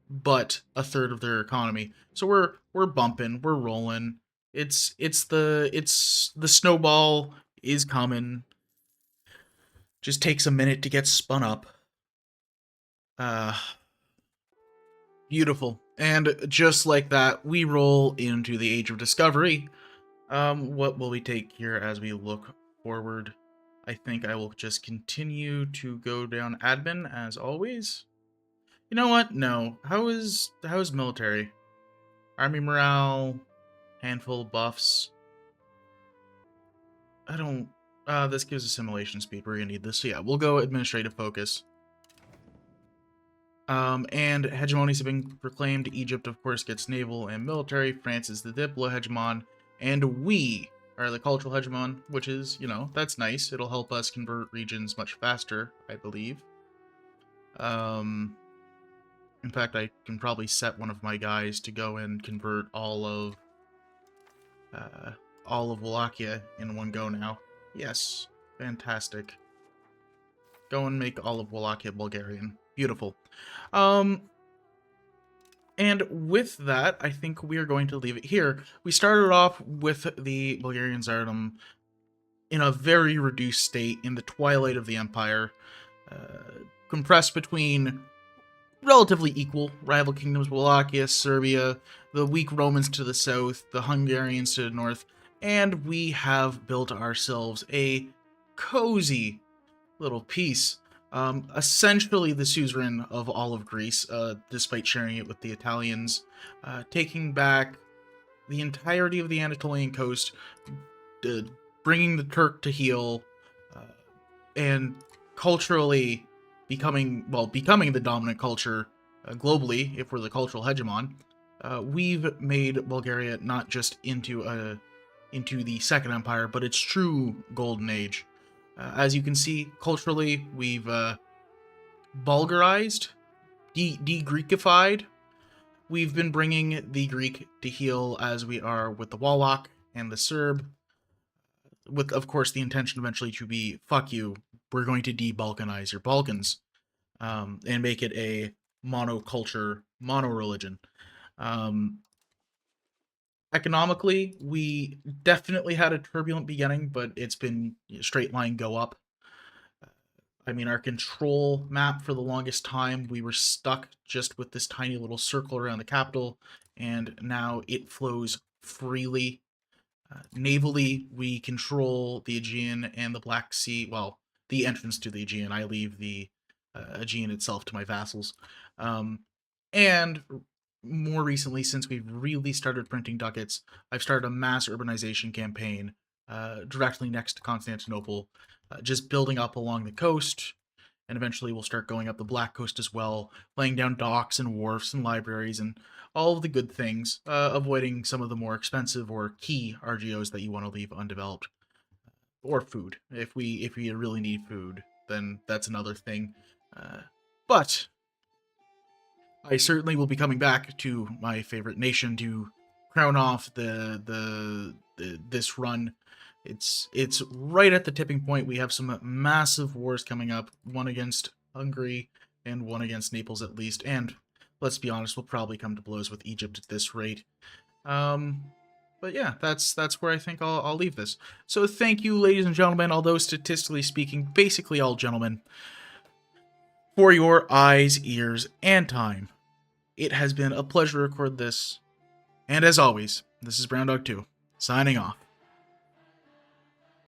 but a third of their economy. So we're bumping, we're rolling. It's the snowball is coming. Just takes a minute to get spun up. Beautiful. And just like that, we roll into the Age of Discovery. What will we take here as we look forward? I think I will just continue to go down admin as always. You know what? No. How is military? Army morale, handful of buffs. I don't... this gives assimilation speed. We're gonna need this. So yeah, we'll go administrative focus. And hegemonies have been proclaimed. Egypt, of course, gets naval and military. France is the diplo-hegemon. And we are the cultural hegemon, which is, you know, that's nice. It'll help us convert regions much faster, I believe. In fact, I can probably set one of my guys to go and convert all of Wallachia in one go now. Yes, fantastic. Go and make all of Wallachia Bulgarian. Beautiful. And with that, I think we are going to leave it here. We started off with the Bulgarian Tsardom in a very reduced state in the twilight of the empire, compressed between relatively equal rival kingdoms: Wallachia, Serbia, the weak Romans to the south, the Hungarians to the north, and we have built ourselves a cozy little piece. Essentially the suzerain of all of Greece, despite sharing it with the Italians, taking back the entirety of the Anatolian coast, bringing the Turk to heel, and culturally becoming the dominant culture globally, if we're the cultural hegemon. We've made Bulgaria not just into the Second Empire, but its true golden age. As you can see, culturally, we've Bulgarized, de-Greekified. We've been bringing the Greek to heel as we are with the Wallach and the Serb, with, of course, the intention eventually to be, fuck you, we're going to de-Balkanize your Balkans, and make it a monoculture, mono-religion. Economically, we definitely had a turbulent beginning, but it's been straight line go up. I mean, our control map for the longest time, we were stuck just with this tiny little circle around the capital, and now it flows freely. Navally, we control the Aegean and the Black Sea. Well, the entrance to the Aegean. I leave the Aegean itself to my vassals. And more recently, since we've really started printing ducats, I've started a mass urbanization campaign directly next to Constantinople, just building up along the coast, and eventually we'll start going up the Black Coast as well, laying down docks and wharfs and libraries and all of the good things, avoiding some of the more expensive or key RGOs that you want to leave undeveloped. Or food. If we really need food, then that's another thing. But I certainly will be coming back to my favorite nation to crown off this run. It's right at the tipping point. We have some massive wars coming up, one against Hungary and one against Naples at least, and let's be honest, we'll probably come to blows with Egypt at this rate. But yeah, that's where I think I'll leave this. So thank you, ladies and gentlemen, although statistically speaking, basically all gentlemen, for your eyes, ears, and time. It has been a pleasure to record this, and as always, this is Brown Dog 2, signing off.